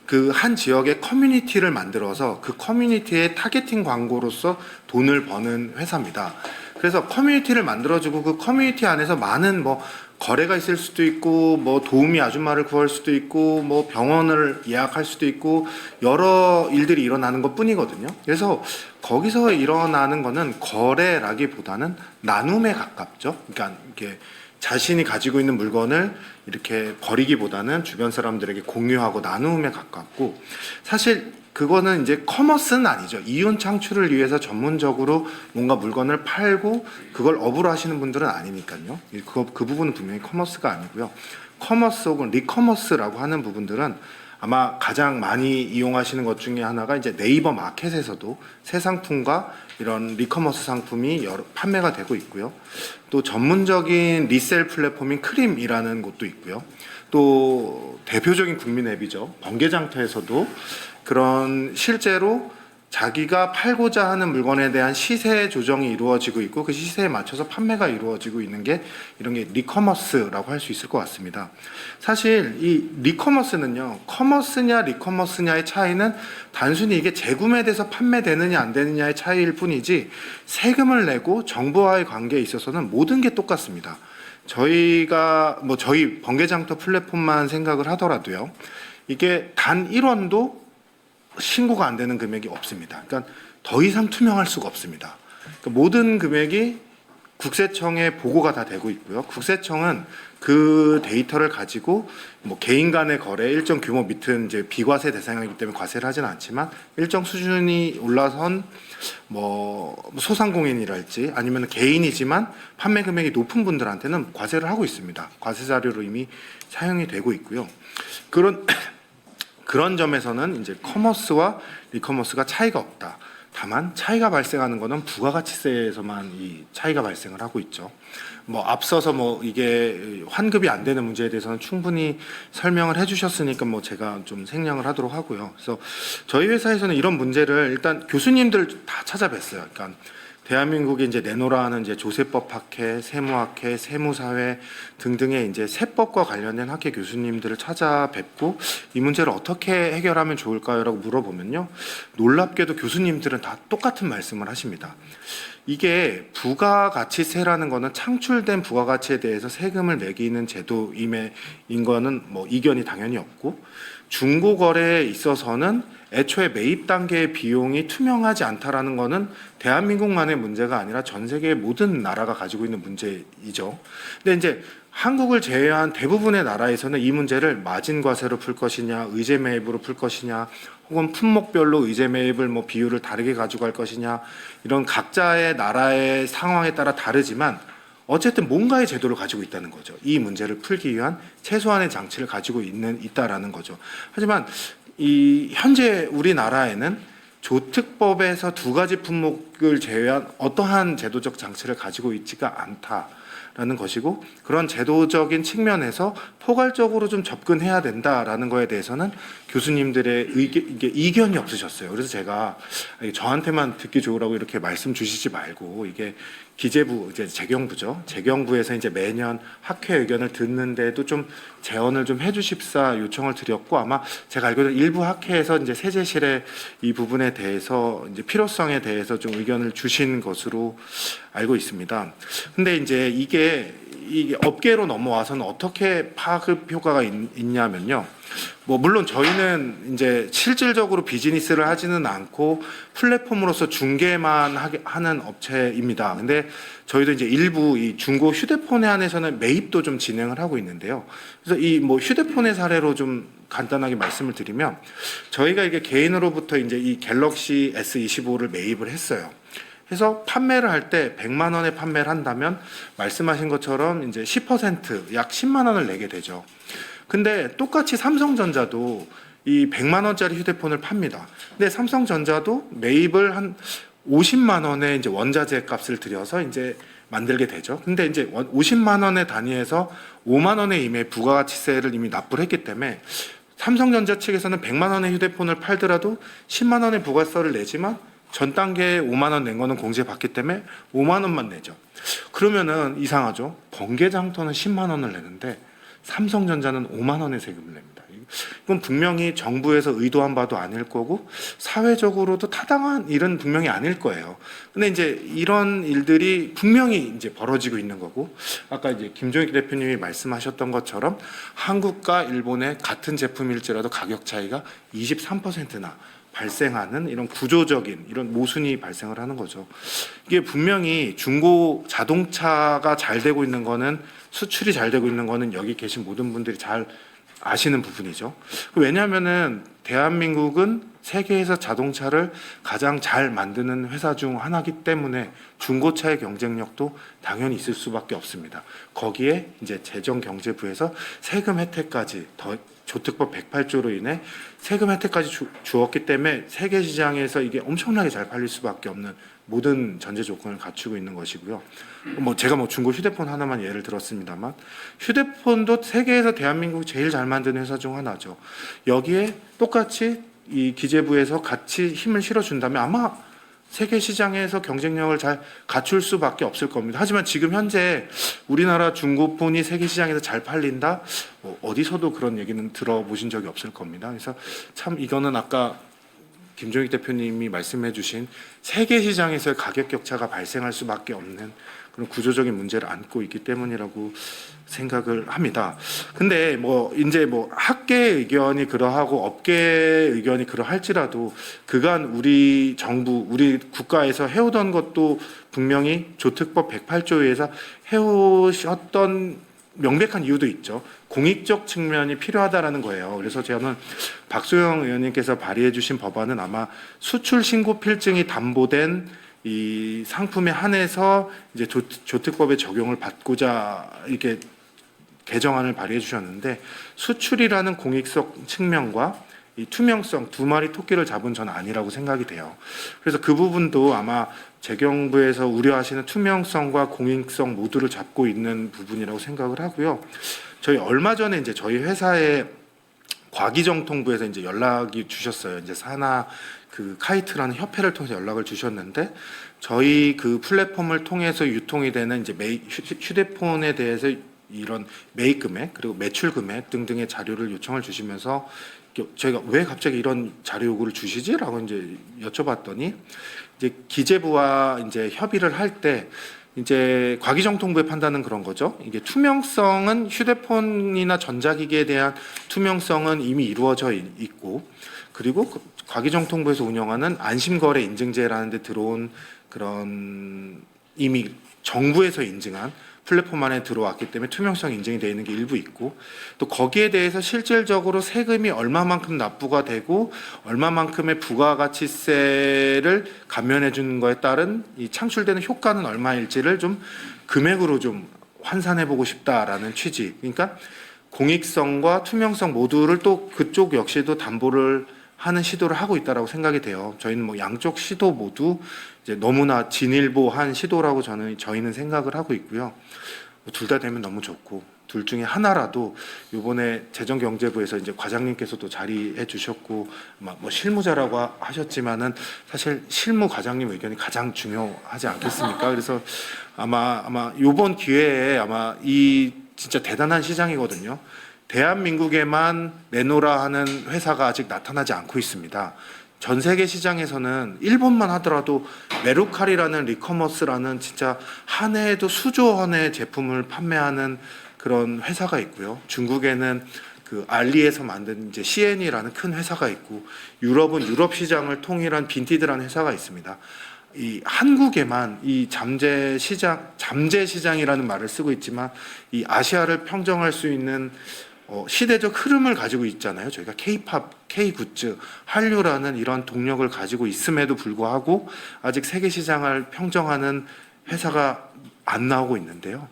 그 한 지역의 커뮤니티를 만들어서 그 커뮤니티의 타겟팅 광고로서 돈을 버는 회사입니다. 그래서 커뮤니티를 만들어주고 그 커뮤니티 안에서 많은 뭐 거래가 있을 수도 있고 뭐 도우미 아줌마를 구할 수도 있고 뭐 병원을 예약할 수도 있고 여러 일들이 일어나는 것 뿐이거든요. 그래서 거기서 일어나는 거는 거래라기보다는 나눔에 가깝죠. 그러니까 이게 자신이 가지고 있는 물건을 이렇게 버리기보다는 주변 사람들에게 공유하고 나눔에 가깝고, 사실 그거는 이제 커머스는 아니죠. 이윤 창출을 위해서 전문적으로 뭔가 물건을 팔고 그걸 업으로 하시는 분들은 아니니까요. 그 부분은 분명히 커머스가 아니고요. 커머스 혹은 리커머스라고 하는 부분들은 아마 가장 많이 이용하시는 것 중에 하나가 이제 네이버 마켓에서도 새 상품과 이런 리커머스 상품이 여러 판매가 되고 있고요. 또 전문적인 리셀 플랫폼인 크림이라는 곳도 있고요. 또 대표적인 국민 앱이죠. 번개장터에서도 그런 실제로 자기가 팔고자 하는 물건에 대한 시세 조정이 이루어지고 있고 그 시세에 맞춰서 판매가 이루어지고 있는 게 이런 게 리커머스라고 할 수 있을 것 같습니다. 사실 이 리커머스는요, 커머스냐 리커머스냐의 차이는 단순히 이게 재구매돼서 판매되느냐 안 되느냐의 차이일 뿐이지 세금을 내고 정부와의 관계에 있어서는 모든 게 똑같습니다. 저희가 뭐 저희 번개장터 플랫폼만 생각을 하더라도요, 이게 단 1원도 신고가 안 되는 금액이 없습니다. 그러니까 더 이상 투명할 수가 없습니다. 그러니까 모든 금액이 국세청에 보고가 다 되고 있고요. 국세청은 그 데이터를 가지고 뭐 개인 간의 거래 일정 규모 밑은 이제 비과세 대상이기 때문에 과세를 하지는 않지만 일정 수준이 올라선 뭐 소상공인이랄지 아니면 개인이지만 판매 금액이 높은 분들한테는 과세를 하고 있습니다. 과세 자료로 이미 사용이 되고 있고요. 그런 점에서는 이제 커머스와 리커머스가 차이가 없다. 다만 차이가 발생하는 것은 부가가치세에서만 이 차이가 발생을 하고 있죠. 뭐 앞서서 뭐 이게 환급이 안 되는 문제에 대해서는 충분히 설명을 해주셨으니까 뭐 제가 좀 생략을 하도록 하고요. 그래서 저희 회사에서는 이런 문제를 일단 교수님들 다 찾아뵀어요. 그러니까 대한민국에 이제 내노라 하는 이제 조세법학회, 세무학회, 세무사회 등등의 이제 세법과 관련된 학회 교수님들을 찾아뵙고 이 문제를 어떻게 해결하면 좋을까요라고 물어보면요, 놀랍게도 교수님들은 다 똑같은 말씀을 하십니다. 이게 부가가치세라는 거는 창출된 부가가치에 대해서 세금을 매기는 제도임인 거는 뭐 이견이 당연히 없고, 중고거래에 있어서는 애초에 매입 단계의 비용이 투명하지 않다라는 거는 대한민국만의 문제가 아니라 전 세계의 모든 나라가 가지고 있는 문제이죠. 근데 이제 한국을 제외한 대부분의 나라에서는 이 문제를 마진 과세로 풀 것이냐, 의제 매입으로 풀 것이냐, 혹은 품목별로 의제 매입을 뭐 비율을 다르게 가져갈 것이냐, 이런 각자의 나라의 상황에 따라 다르지만 어쨌든 뭔가의 제도를 가지고 있다는 거죠. 이 문제를 풀기 위한 최소한의 장치를 가지고 있다라는 거죠. 하지만 이 현재 우리나라에는 조특법에서 두 가지 품목을 제외한 어떠한 제도적 장치를 가지고 있지가 않다라는 것이고, 그런 제도적인 측면에서 포괄적으로 좀 접근해야 된다라는 거에 대해서는 교수님들의 이견이 없으셨어요. 그래서 제가 저한테만 듣기 좋으라고 이렇게 말씀 주시지 말고, 이게 기재부, 이제 재경부죠. 재경부에서 이제 매년 학회 의견을 듣는데도 좀 재원을 좀 해주십사 요청을 드렸고, 아마 제가 알기로는 일부 학회에서 이제 세제실에 이 부분에 대해서 이제 필요성에 대해서 좀 의견을 주신 것으로 알고 있습니다. 근데 이제 이게 업계로 넘어와서는 어떻게 파급 효과가 있냐면요. 뭐 물론 저희는 이제 실질적으로 비즈니스를 하지는 않고 플랫폼으로서 중개만 하는 업체입니다. 근데 저희도 이제 일부 이 중고 휴대폰에 한해서는 매입도 좀 진행을 하고 있는데요. 그래서 이 뭐 휴대폰의 사례로 좀 간단하게 말씀을 드리면 저희가 이게 개인으로부터 이제 이 갤럭시 S25를 매입을 했어요. 해서 판매를 할 때 100만 원에 판매를 한다면 말씀하신 것처럼 이제 10% 약 10만 원을 내게 되죠. 근데 똑같이 삼성전자도 이 100만 원짜리 휴대폰을 팝니다. 근데 삼성전자도 매입을 한 50만 원의 이제 원자재 값을 들여서 이제 만들게 되죠. 근데 이제 50만 원의 단위에서 5만 원의 이미 부가가치세를 이미 납부를 했기 때문에 삼성전자 측에서는 100만 원의 휴대폰을 팔더라도 10만 원의 부가세를 내지만 전 단계에 5만 원 낸 거는 공제받기 때문에 5만 원만 내죠. 그러면은 이상하죠. 번개장터는 10만 원을 내는데 삼성전자는 5만 원의 세금을 냅니다. 이건 분명히 정부에서 의도한 바도 아닐 거고 사회적으로도 타당한 일은 분명히 아닐 거예요. 근데 이제 이런 일들이 분명히 이제 벌어지고 있는 거고 아까 이제 김종익 대표님이 말씀하셨던 것처럼 한국과 일본의 같은 제품일지라도 가격 차이가 23%나 발생하는 이런 구조적인 이런 모순이 발생을 하는 거죠. 이게 분명히 중고 자동차가 잘 되고 있는 거는 수출이 잘 되고 있는 거는 여기 계신 모든 분들이 잘 아시는 부분이죠. 왜냐하면은 대한민국은 세계에서 자동차를 가장 잘 만드는 회사 중 하나이기 때문에 중고차의 경쟁력도 당연히 있을 수밖에 없습니다. 거기에 이제 재정경제부에서 세금 혜택까지 더 조특법 108조로 인해 세금 혜택까지 주었기 때문에 세계 시장에서 이게 엄청나게 잘 팔릴 수밖에 없는 모든 전제 조건을 갖추고 있는 것이고요. 제가 중고 휴대폰 하나만 예를 들었습니다만 휴대폰도 세계에서 대한민국이 제일 잘 만드는 회사 중 하나죠. 여기에 똑같이 이 기재부에서 같이 힘을 실어준다면 아마 세계 시장에서 경쟁력을 잘 갖출 수밖에 없을 겁니다. 하지만 지금 현재 우리나라 중고폰이 세계 시장에서 잘 팔린다? 어디서도 그런 얘기는 들어보신 적이 없을 겁니다. 그래서 참 이거는 아까 김종익 대표님이 말씀해 주신 세계 시장에서의 가격 격차가 발생할 수밖에 없는 그런 구조적인 문제를 안고 있기 때문이라고 생각을 합니다. 근데 이제 학계의 의견이 그러하고 업계의 의견이 그러할지라도 그간 우리 정부, 우리 국가에서 해오던 것도 분명히 조특법 108조에 의해서 해오셨던 명백한 이유도 있죠. 공익적 측면이 필요하다라는 거예요. 그래서 저는 박소영 의원님께서 발의해 주신 법안은 아마 수출 신고 필증이 담보된 이 상품에 한해서 이제 조특법의 적용을 받고자 이렇게 개정안을 발의해 주셨는데 수출이라는 공익적 측면과 이 투명성 두 마리 토끼를 잡은 전 아니라고 생각이 돼요. 그래서 그 부분도 아마 재경부에서 우려하시는 투명성과 공익성 모두를 잡고 있는 부분이라고 생각을 하고요. 저희 얼마 전에 이제 저희 회사에 과기정통부에서 이제 연락이 주셨어요. 이제 산하 그 카이트라는 협회를 통해서 연락을 주셨는데 저희 그 플랫폼을 통해서 유통이 되는 이제 휴대폰에 대해서 이런 매입 금액 그리고 매출 금액 등등의 자료를 요청을 주시면서 저희가 왜 갑자기 이런 자료 요구를 주시지라고 이제 여쭤봤더니 이제 기재부와 이제 협의를 할 때 이제 과기정통부의 판단은 그런 거죠. 이게 투명성은 휴대폰이나 전자기기에 대한 투명성은 이미 이루어져 있고 그리고 과기정통부에서 운영하는 안심거래 인증제라는 데 들어온 그런 이미 정부에서 인증한 플랫폼 안에 들어왔기 때문에 투명성 인증이 되어 있는 게 일부 있고 또 거기에 대해서 실질적으로 세금이 얼마만큼 납부가 되고 얼마만큼의 부가가치세를 감면해 주는 거에 따른 이 창출되는 효과는 얼마일지를 좀 금액으로 좀 환산해 보고 싶다라는 취지. 그러니까 공익성과 투명성 모두를 또 그쪽 역시도 담보를 하는 시도를 하고 있다라고 생각이 돼요. 저희는 양쪽 시도 모두 이제 너무나 진일보한 시도라고 저희는 생각을 하고 있고요. 둘 다 되면 너무 좋고 둘 중에 하나라도 이번에 재정경제부에서 이제 과장님께서도 자리해 주셨고 실무자라고 하셨지만은 사실 실무 과장님 의견이 가장 중요하지 않겠습니까? 그래서 아마 이번 기회에 아마 이 진짜 대단한 시장이거든요. 대한민국에만 내놓으라 하는 회사가 아직 나타나지 않고 있습니다. 전 세계 시장에서는 일본만 하더라도 메루칼이라는 리커머스라는 진짜 한 해에도 수조 원의 제품을 판매하는 그런 회사가 있고요. 중국에는 그 알리에서 만든 이제 CN이라는 큰 회사가 있고 유럽은 유럽 시장을 통일한 빈티드라는 회사가 있습니다. 이 한국에만 이 잠재 시장이라는 말을 쓰고 있지만 이 아시아를 평정할 수 있는 시대적 흐름을 가지고 있잖아요. 저희가 K-팝, K-굿즈, 한류라는 이런 동력을 가지고 있음에도 불구하고 아직 세계 시장을 평정하는 회사가 안 나오고 있는데요.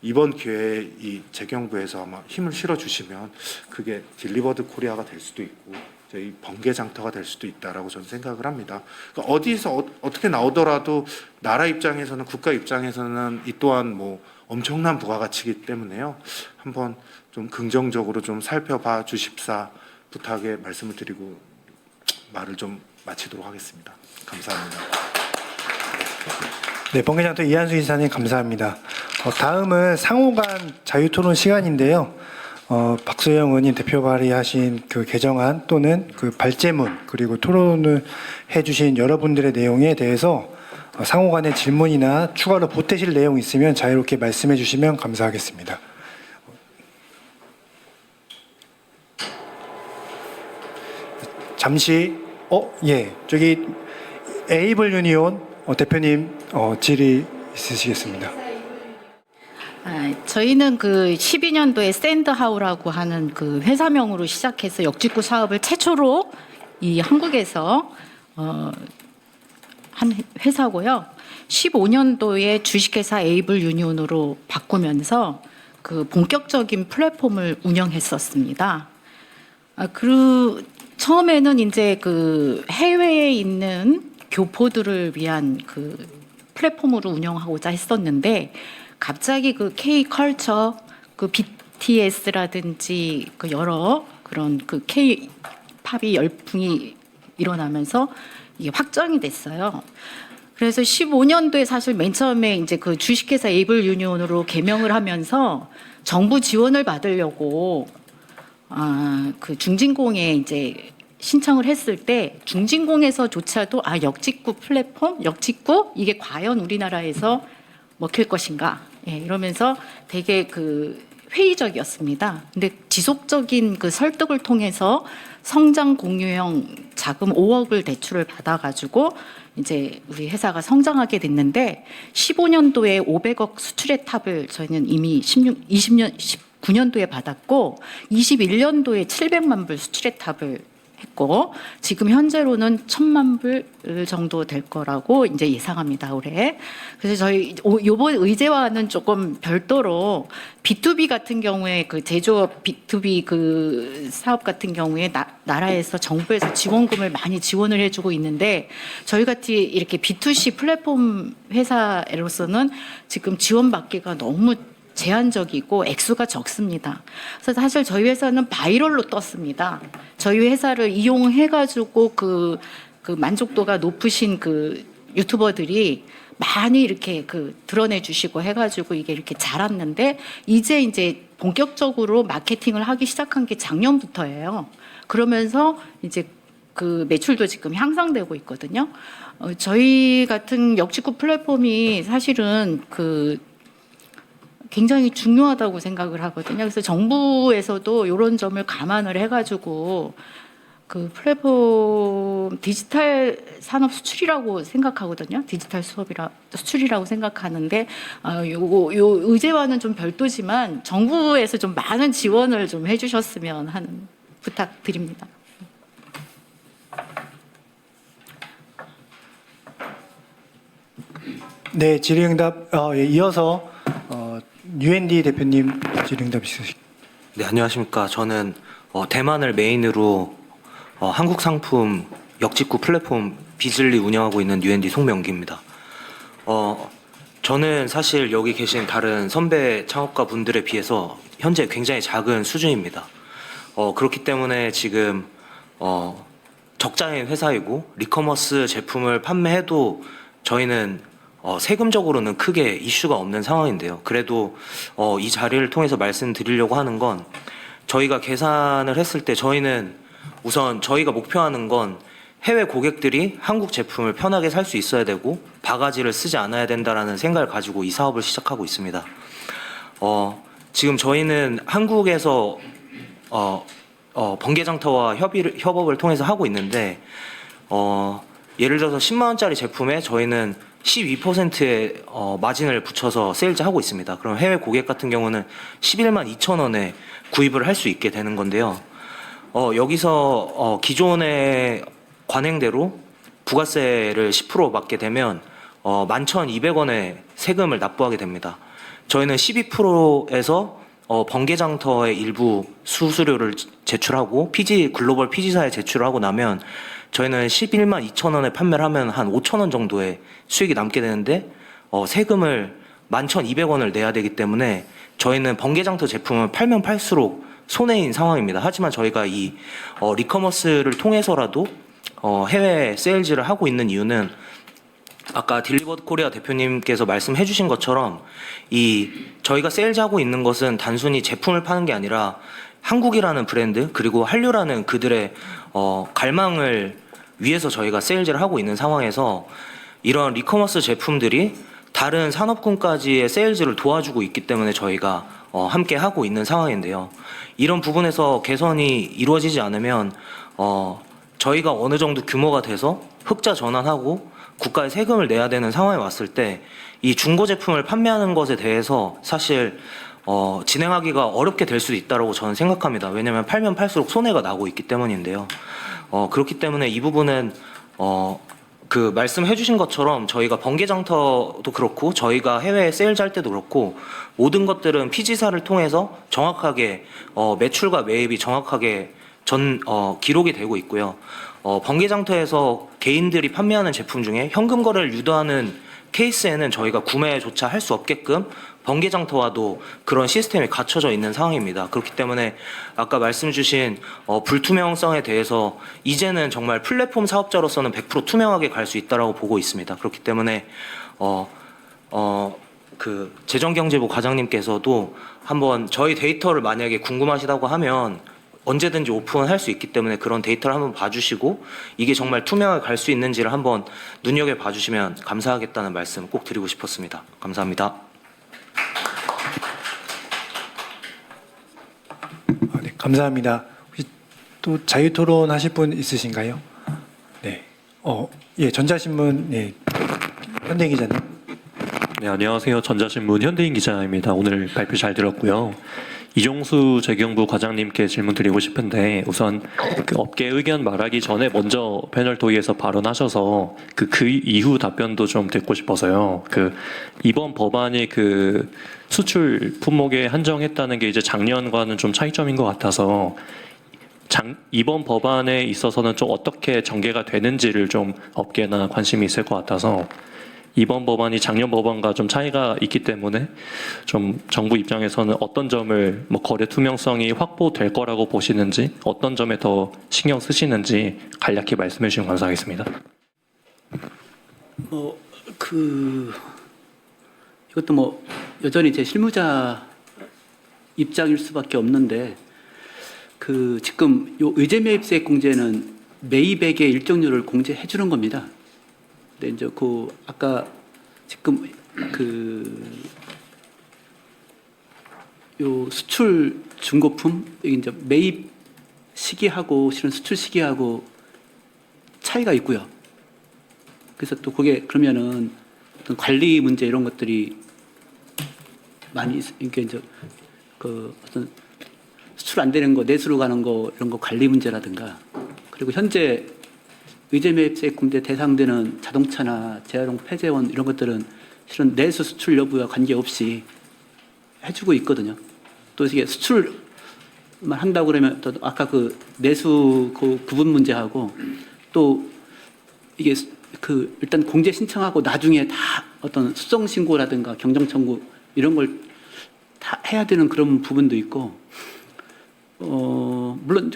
이번 기회에 이 재경부에서 아마 힘을 실어주시면 그게 딜리버드 코리아가 될 수도 있고 저희 번개장터가 될 수도 있다라고 저는 생각을 합니다. 그러니까 어디서 어떻게 나오더라도 나라 입장에서는, 국가 입장에서는 이 또한 뭐 엄청난 부가가치이기 때문에요. 한번 좀 긍정적으로 좀 살펴봐 주십사 부탁의 말씀을 드리고 말을 좀 마치도록 하겠습니다. 감사합니다.
네, 번개장터 이한수 이사님 감사합니다. 다음은 상호간 자유토론 시간인데요. 박소영 의원님 대표 발의하신 그 개정안 또는 그 발제문 그리고 토론을 해주신 여러분들의 내용에 대해서 상호간의 질문이나 추가로 보태실 내용 있으면 자유롭게 말씀해 주시면 감사하겠습니다. 잠시 예, 저기 에이블 유니온 대표님 질의 있으시겠습니다.
저희는 그 12년도에 샌드하우라고 하는 그 회사명으로 시작해서 역직구 사업을 최초로 이 한국에서 한 회사고요. 15년도에 주식회사 에이블 유니온으로 바꾸면서 그 본격적인 플랫폼을 운영했었습니다. 처음에는 이제 그 해외에 있는 교포들을 위한 그 플랫폼으로 운영하고자 했었는데 갑자기 그 K-컬처, 그 BTS라든지 그 여러 그런 그 K-팝이 열풍이 일어나면서 이게 확정이 됐어요. 그래서 15년도에 사실 맨 처음에 이제 그 주식회사 에이블 유니온으로 개명을 하면서 정부 지원을 받으려고 그 중진공에 이제 신청을 했을 때 중진공에서조차도 역직구 플랫폼, 역직구 이게 과연 우리나라에서 먹힐 것인가? 예, 이러면서 되게 그 회의적이었습니다. 근데 지속적인 그 설득을 통해서 성장 공유형 자금 5억을 대출을 받아가지고 이제 우리 회사가 성장하게 됐는데 15년도에 500억 수출의 탑을 저희는 이미 19년도에 받았고 21년도에 700만 불 수출의 탑을 했고 지금 현재로는 1,000만 불 정도 될 거라고 이제 예상합니다, 올해. 그래서 저희 요번 의제와는 조금 별도로 B2B 같은 경우에 그 제조업 B2B 그 사업 같은 경우에 나라에서 정부에서 지원금을 많이 지원을 해주고 있는데 저희 같이 이렇게 B2C 플랫폼 회사로서는 지금 지원받기가 너무 제한적이고 액수가 적습니다. 그래서 사실 저희 회사는 바이럴로 떴습니다. 저희 회사를 이용해가지고 그 만족도가 높으신 그 유튜버들이 많이 이렇게 그 드러내 주시고 해가지고 이게 이렇게 자랐는데 이제 본격적으로 마케팅을 하기 시작한 게 작년부터예요. 그러면서 이제 그 매출도 지금 향상되고 있거든요. 저희 같은 역직구 플랫폼이 사실은 굉장히 중요하다고 생각을 하거든요. 그래서 정부에서도 이런 점을 감안을 해가지고 그 플랫폼 디지털 산업 수출이라고 생각하거든요. 디지털 수출이라고 생각하는데 요 의제와는 좀 별도지만 정부에서 좀 많은 지원을 좀 해주셨으면 하는 부탁드립니다.
네, 질의응답 이어서 UND 대표님 질의응답 있으시죠?
네, 안녕하십니까. 저는 대만을 메인으로 한국 상품 역직구 플랫폼 비즐리 운영하고 있는 UND 송명기입니다. 저는 사실 여기 계신 다른 선배 창업가 분들에 비해서 현재 굉장히 작은 수준입니다. 그렇기 때문에 지금 적자인 회사이고 리커머스 제품을 판매해도 저희는 세금적으로는 크게 이슈가 없는 상황인데요. 그래도 이 자리를 통해서 말씀드리려고 하는 건 저희가 계산을 했을 때 저희는 우선 저희가 목표하는 건 해외 고객들이 한국 제품을 편하게 살 수 있어야 되고 바가지를 쓰지 않아야 된다라는 생각을 가지고 이 사업을 시작하고 있습니다. 지금 저희는 한국에서 번개장터와 협업을 통해서 하고 있는데 예를 들어서 10만 원짜리 제품에 저희는 12%의 마진을 붙여서 세일즈 하고 있습니다. 그럼 해외 고객 같은 경우는 11만 2천 원에 구입을 할 수 있게 되는 건데요. 여기서 기존의 관행대로 부가세를 10% 받게 되면 11,200원의 세금을 납부하게 됩니다. 저희는 12%에서 번개장터의 일부 수수료를 제출하고 글로벌 PG사에 제출을 하고 나면 저희는 11만 2천 원에 판매를 하면 한 5천 원 정도의 수익이 남게 되는데 세금을 11,200원을 내야 되기 때문에 저희는 번개장터 제품을 팔면 팔수록 손해인 상황입니다. 하지만 저희가 이 리커머스를 통해서라도 해외 세일즈를 하고 있는 이유는 아까 딜리버드 코리아 대표님께서 말씀해 주신 것처럼 저희가 세일즈하고 있는 것은 단순히 제품을 파는 게 아니라 한국이라는 브랜드 그리고 한류라는 그들의 갈망을 위해서 저희가 세일즈를 하고 있는 상황에서 이런 리커머스 제품들이 다른 산업군까지의 세일즈를 도와주고 있기 때문에 저희가 함께 하고 있는 상황인데요. 이런 부분에서 개선이 이루어지지 않으면 저희가 어느 정도 규모가 돼서 흑자 전환하고 국가에 세금을 내야 되는 상황에 왔을 때 이 중고 제품을 판매하는 것에 대해서 사실 진행하기가 어렵게 될 수도 있다고 저는 생각합니다. 왜냐하면 팔면 팔수록 손해가 나고 있기 때문인데요. 그렇기 때문에 이 부분은 그 말씀해 주신 것처럼 저희가 번개장터도 그렇고 저희가 해외에 세일즈할 때도 그렇고 모든 것들은 PG사를 통해서 정확하게 매출과 매입이 정확하게 기록이 되고 있고요. 번개장터에서 개인들이 판매하는 제품 중에 현금 거래를 유도하는 케이스에는 저희가 구매조차 할 수 없게끔 번개장터와도 그런 시스템이 갖춰져 있는 상황입니다. 그렇기 때문에 아까 말씀 주신 불투명성에 대해서 이제는 정말 플랫폼 사업자로서는 100% 투명하게 갈 수 있다라고 보고 있습니다. 그렇기 때문에 그 재정경제부 과장님께서도 한번 저희 데이터를 만약에 궁금하시다고 하면 언제든지 오픈할 수 있기 때문에 그런 데이터를 한번 봐주시고 이게 정말 투명하게 갈 수 있는지를 한번 눈여겨봐 주시면 감사하겠다는 말씀 꼭 드리고 싶었습니다. 감사합니다.
네, 감사합니다. 혹시 또 자유토론 하실 분 있으신가요? 네. 예, 전자신문, 네. 현대인 기자님.
네, 안녕하세요. 전자신문 현대인 기자입니다. 오늘 발표 잘 들었고요. 이종수 재경부 과장님께 질문 드리고 싶은데 우선 그 업계 의견 말하기 전에 먼저 패널 도의에서 발언하셔서 그 이후 답변도 좀 듣고 싶어서요. 이번 법안이 수출 품목에 한정했다는 게 이제 작년과는 좀 차이점인 것 같아서 이번 법안에 있어서는 좀 어떻게 전개가 되는지를 좀 업계나 관심이 있을 것 같아서 이번 법안이 작년 법안과 좀 차이가 있기 때문에 좀 정부 입장에서는 어떤 점을 거래 투명성이 확보될 거라고 보시는지 어떤 점에 더 신경 쓰시는지 간략히 말씀해 주시면 감사하겠습니다.
이것도 여전히 제 실무자 입장일 수밖에 없는데 지금 요 의제 매입세액 공제는 매입액의 일정률을 공제해 주는 겁니다. 근데 이제 아까 지금 요 수출 중고품 이제 매입 시기하고 실은 수출 시기하고 차이가 있고요. 그래서 또 그게 그러면은 어떤 관리 문제 이런 것들이 많이 이게 이제 어떤 수출 안 되는 거 내수로 가는 거 이런 거 관리 문제라든가 그리고 현재 의제 매입세액 공제 대상되는 자동차나 재활용 폐재원 이런 것들은 실은 내수 수출 여부와 관계없이 해주고 있거든요. 또 이게 수출만 한다고 그러면 또 아까 내수 구분 문제하고 또 이게 일단 공제 신청하고 나중에 다 어떤 수정 신고라든가 경정 청구 이런 걸 다 해야 되는 그런 부분도 있고 물론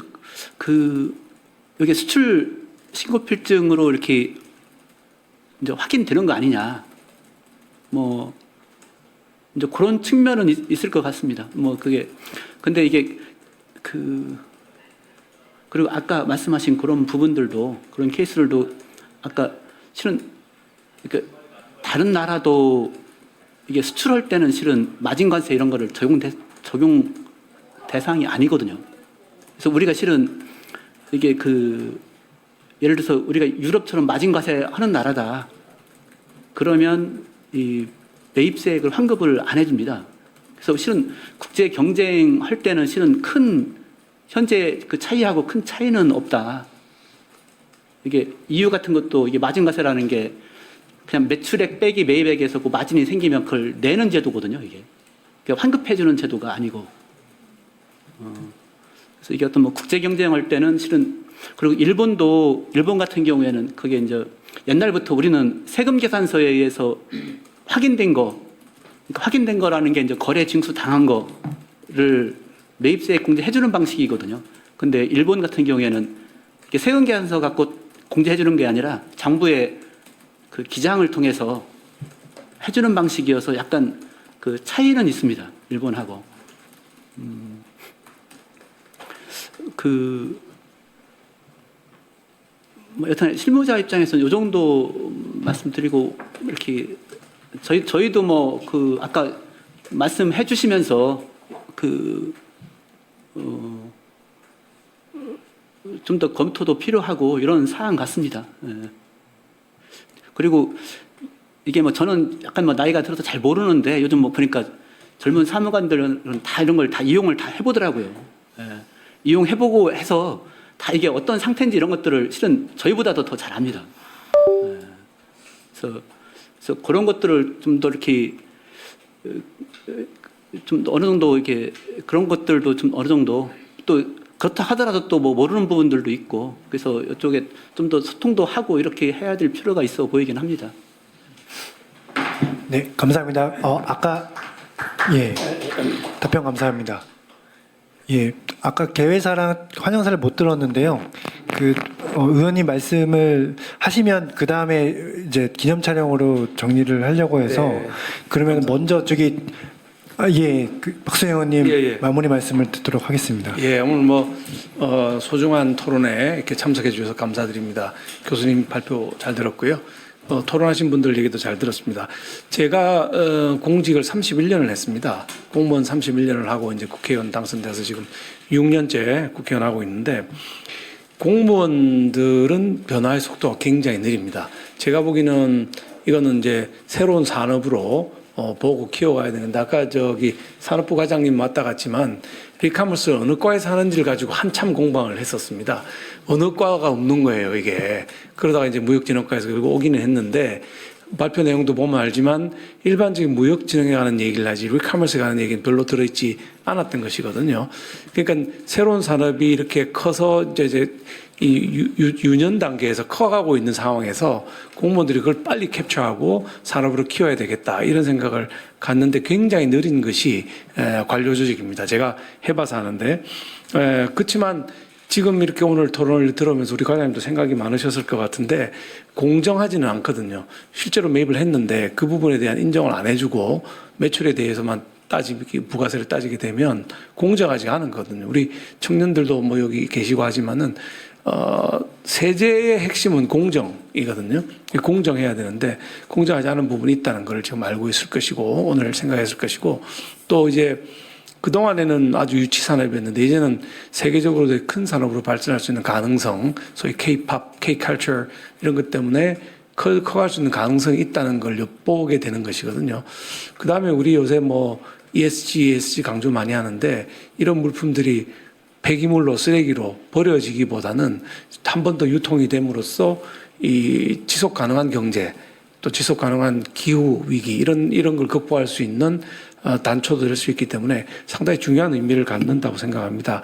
여기 수출 신고 필증으로 이렇게 이제 확인되는 거 아니냐. 이제 그런 측면은 있을 것 같습니다. 근데 이게 그리고 아까 말씀하신 그런 부분들도 그런 케이스들도 아까 실은 다른 나라도 이게 수출할 때는 실은 마진 관세 이런 거를 적용 대상이 아니거든요. 그래서 우리가 실은 이게 예를 들어서 우리가 유럽처럼 마진 과세 하는 나라다. 그러면 이 매입세액을 환급을 안 해줍니다. 그래서 실은 국제 경쟁할 때는 실은 큰 현재 그 차이하고 큰 차이는 없다. 이게 이유 같은 것도 이게 마진과세라는 게 그냥 매출액 빼기 매입액에서 그 마진이 생기면 그걸 내는 제도거든요. 이게 그러니까 환급해주는 제도가 아니고. 그래서 이게 어떤 뭐 국제 경쟁할 때는 실은 그리고 일본 같은 경우에는 그게 이제 옛날부터 우리는 세금 계산서에 의해서 확인된 거, 그러니까 확인된 거라는 게 이제 거래 징수 당한 거를 매입세액 공제해주는 방식이거든요. 근데 일본 같은 경우에는 이게 세금 계산서 갖고 공제해주는 게 아니라 정부의 그 기장을 통해서 해주는 방식이어서 약간 그 차이는 있습니다. 일본하고. 뭐 여튼 실무자 입장에서는 이 정도 말씀드리고 이렇게 저희도 뭐 그 아까 말씀해 주시면서 좀 더 검토도 필요하고 이런 사안 같습니다. 예. 그리고 이게 뭐 저는 약간 뭐 나이가 들어서 잘 모르는데 요즘 뭐 보니까 젊은 사무관들은 다 이런 걸 다 이용을 다 해보더라고요. 예. 이용해보고 해서 다 이게 어떤 상태인지 이런 것들을 실은 저희보다도 더 잘 압니다. 예. 그래서 그런 것들을 좀 더 이렇게 좀 어느 정도 이렇게 그런 것들도 좀 어느 정도 또 그렇다 하더라도 또 뭐 모르는 부분들도 있고 그래서 이쪽에 좀 더 소통도 하고 이렇게 해야 될 필요가 있어 보이긴 합니다.
네, 감사합니다. 아까 예 답변 감사합니다. 예, 아까 개회사랑 환영사를 못 들었는데요. 의원님 말씀을 하시면 그 다음에 이제 기념 촬영으로 정리를 하려고 해서
네.
그러면 먼저 저기 박수영 의원님 마무리 말씀을 듣도록 하겠습니다.
예, 오늘 소중한 토론에 이렇게 참석해 주셔서 감사드립니다. 교수님 발표 잘 들었고요. 토론하신 분들 얘기도 잘 들었습니다. 제가 공직을 31년을 했습니다. 공무원 31년을 하고 이제 국회의원 당선돼서 지금 6년째 국회의원 하고 있는데 공무원들은 변화의 속도가 굉장히 느립니다. 제가 보기에는 이거는 이제 새로운 산업으로 보고 키워가야 되는데 아까 저기 산업부 과장님 왔다 갔지만 리카머스 어느 과에서 하는지를 가지고 한참 공방을 했었습니다. 어느 과가 없는 거예요, 이게. 그러다가 이제 무역진흥과에서 결국 오기는 했는데 발표 내용도 보면 알지만 일반적인 무역진흥에 관한 얘기를 하지 리카머스에 관한 얘기는 별로 들어있지 않았던 것이거든요. 그러니까 새로운 산업이 이렇게 커서 이제 이 유년 단계에서 커가고 있는 상황에서 공무원들이 그걸 빨리 캡처하고 산업으로 키워야 되겠다 이런 생각을 갖는데 굉장히 느린 것이 관료 조직입니다. 제가 해봐서 하는데 그렇지만 지금 이렇게 오늘 토론을 들으면서 우리 과장님도 생각이 많으셨을 것 같은데 공정하지는 않거든요. 실제로 매입을 했는데 그 부분에 대한 인정을 안 해주고 매출에 대해서만 부가세를 따지게 되면 공정하지 않거든요. 우리 청년들도 뭐 여기 계시고 하지만은 세제의 핵심은 공정이거든요. 공정해야 되는데 공정하지 않은 부분이 있다는 걸 지금 알고 있을 것이고 오늘 생각했을 것이고 또 이제 그동안에는 아주 유치 산업이었는데 이제는 세계적으로 되게 큰 산업으로 발전할 수 있는 가능성, 소위 K-pop, K-culture 이런 것 때문에 커갈 수 있는 가능성이 있다는 걸 엿보게 되는 것이거든요. 그 다음에 우리 요새 뭐 ESG 강조 많이 하는데 이런 물품들이 폐기물로 쓰레기로 버려지기보다는 한 번 더 유통이 됨으로써 이 지속 가능한 경제 또 지속 가능한 기후 위기 이런 걸 극복할 수 있는 단초도 될 수 있기 때문에 상당히 중요한 의미를 갖는다고 생각합니다.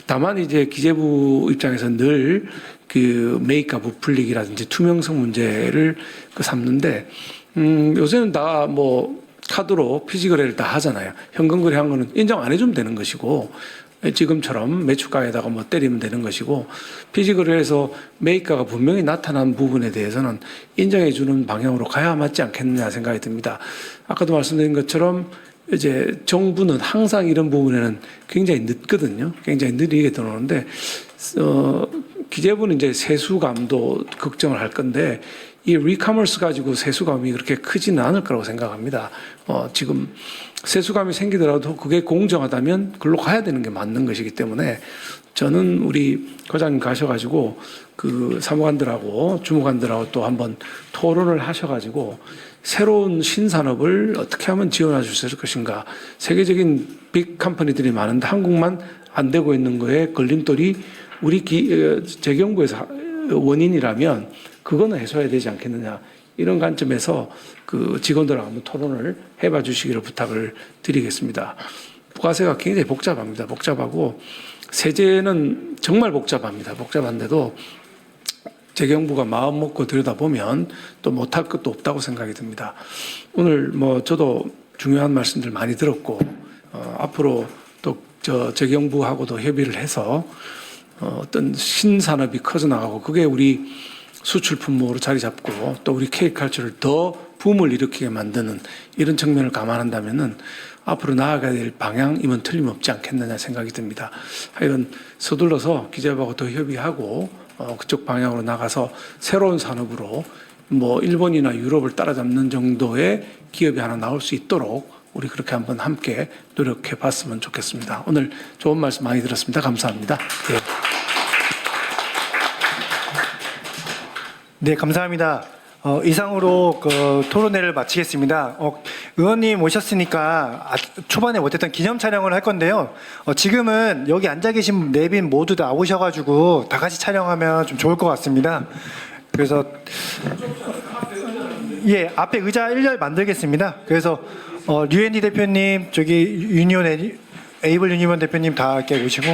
다만 이제 기재부 입장에서 늘 그 매입가 부풀리기라든지 투명성 문제를 삼는데 요새는 다 뭐 카드로 피지 거래를 다 하잖아요. 현금 거래한 거는 인정 안 해주면 되는 것이고 지금처럼 매출가에다가 뭐 때리면 되는 것이고 피지 거래에서 매입가가 분명히 나타난 부분에 대해서는 인정해 주는 방향으로 가야 맞지 않겠느냐 생각이 듭니다. 아까도 말씀드린 것처럼 이제 정부는 항상 이런 부분에는 굉장히 늦거든요. 굉장히 느리게 들어오는데 기재부는 이제 세수감도 걱정을 할 건데 이 리커머스 가지고 세수감이 그렇게 크지는 않을 거라고 생각합니다. 지금 세수감이 생기더라도 그게 공정하다면 그걸로 가야 되는 게 맞는 것이기 때문에 저는 우리 과장님 가셔가지고 그 사무관들하고 주무관들하고 또 한번 토론을 하셔가지고 새로운 신산업을 어떻게 하면 지원해 줄 수 있을 것인가. 세계적인 빅 컴퍼니들이 많은데 한국만 안 되고 있는 거에 걸림돌이 우리 재경부에서 원인이라면 그거는 해소해야 되지 않겠느냐. 이런 관점에서 그 직원들하고 한번 토론을 해봐 주시기를 부탁을 드리겠습니다. 부가세가 굉장히 복잡합니다. 복잡하고 세제는 정말 복잡합니다. 복잡한데도 재경부가 마음 먹고 들여다보면 또 못할 것도 없다고 생각이 듭니다. 오늘 뭐 저도 중요한 말씀들 많이 들었고 앞으로 또 재경부하고도 협의를 해서 어떤 신산업이 커져나가고 그게 우리 수출 품목으로 자리 잡고 또 우리 K컬처를 더 붐을 일으키게 만드는 이런 측면을 감안한다면은 앞으로 나아가야 될 방향이면 틀림없지 않겠느냐 생각이 듭니다. 하여간 서둘러서 기재부하고 더 협의하고 그쪽 방향으로 나가서 새로운 산업으로 뭐 일본이나 유럽을 따라잡는 정도의 기업이 하나 나올 수 있도록 우리 그렇게 한번 함께 노력해 봤으면 좋겠습니다. 오늘 좋은 말씀 많이 들었습니다. 감사합니다. 예.
네, 감사합니다. 이상으로 그 토론회를 마치겠습니다. 의원님 오셨으니까 초반에 못했던 기념 촬영을 할 건데요. 지금은 여기 앉아 계신 네 분 모두 다 오셔가지고 다 같이 촬영하면 좀 좋을 것 같습니다. 그래서 예, 앞에 의자 1열 만들겠습니다. 그래서 류엔디 대표님, 저기 유니온 에이블 유니온 대표님 다 이렇게 오시고.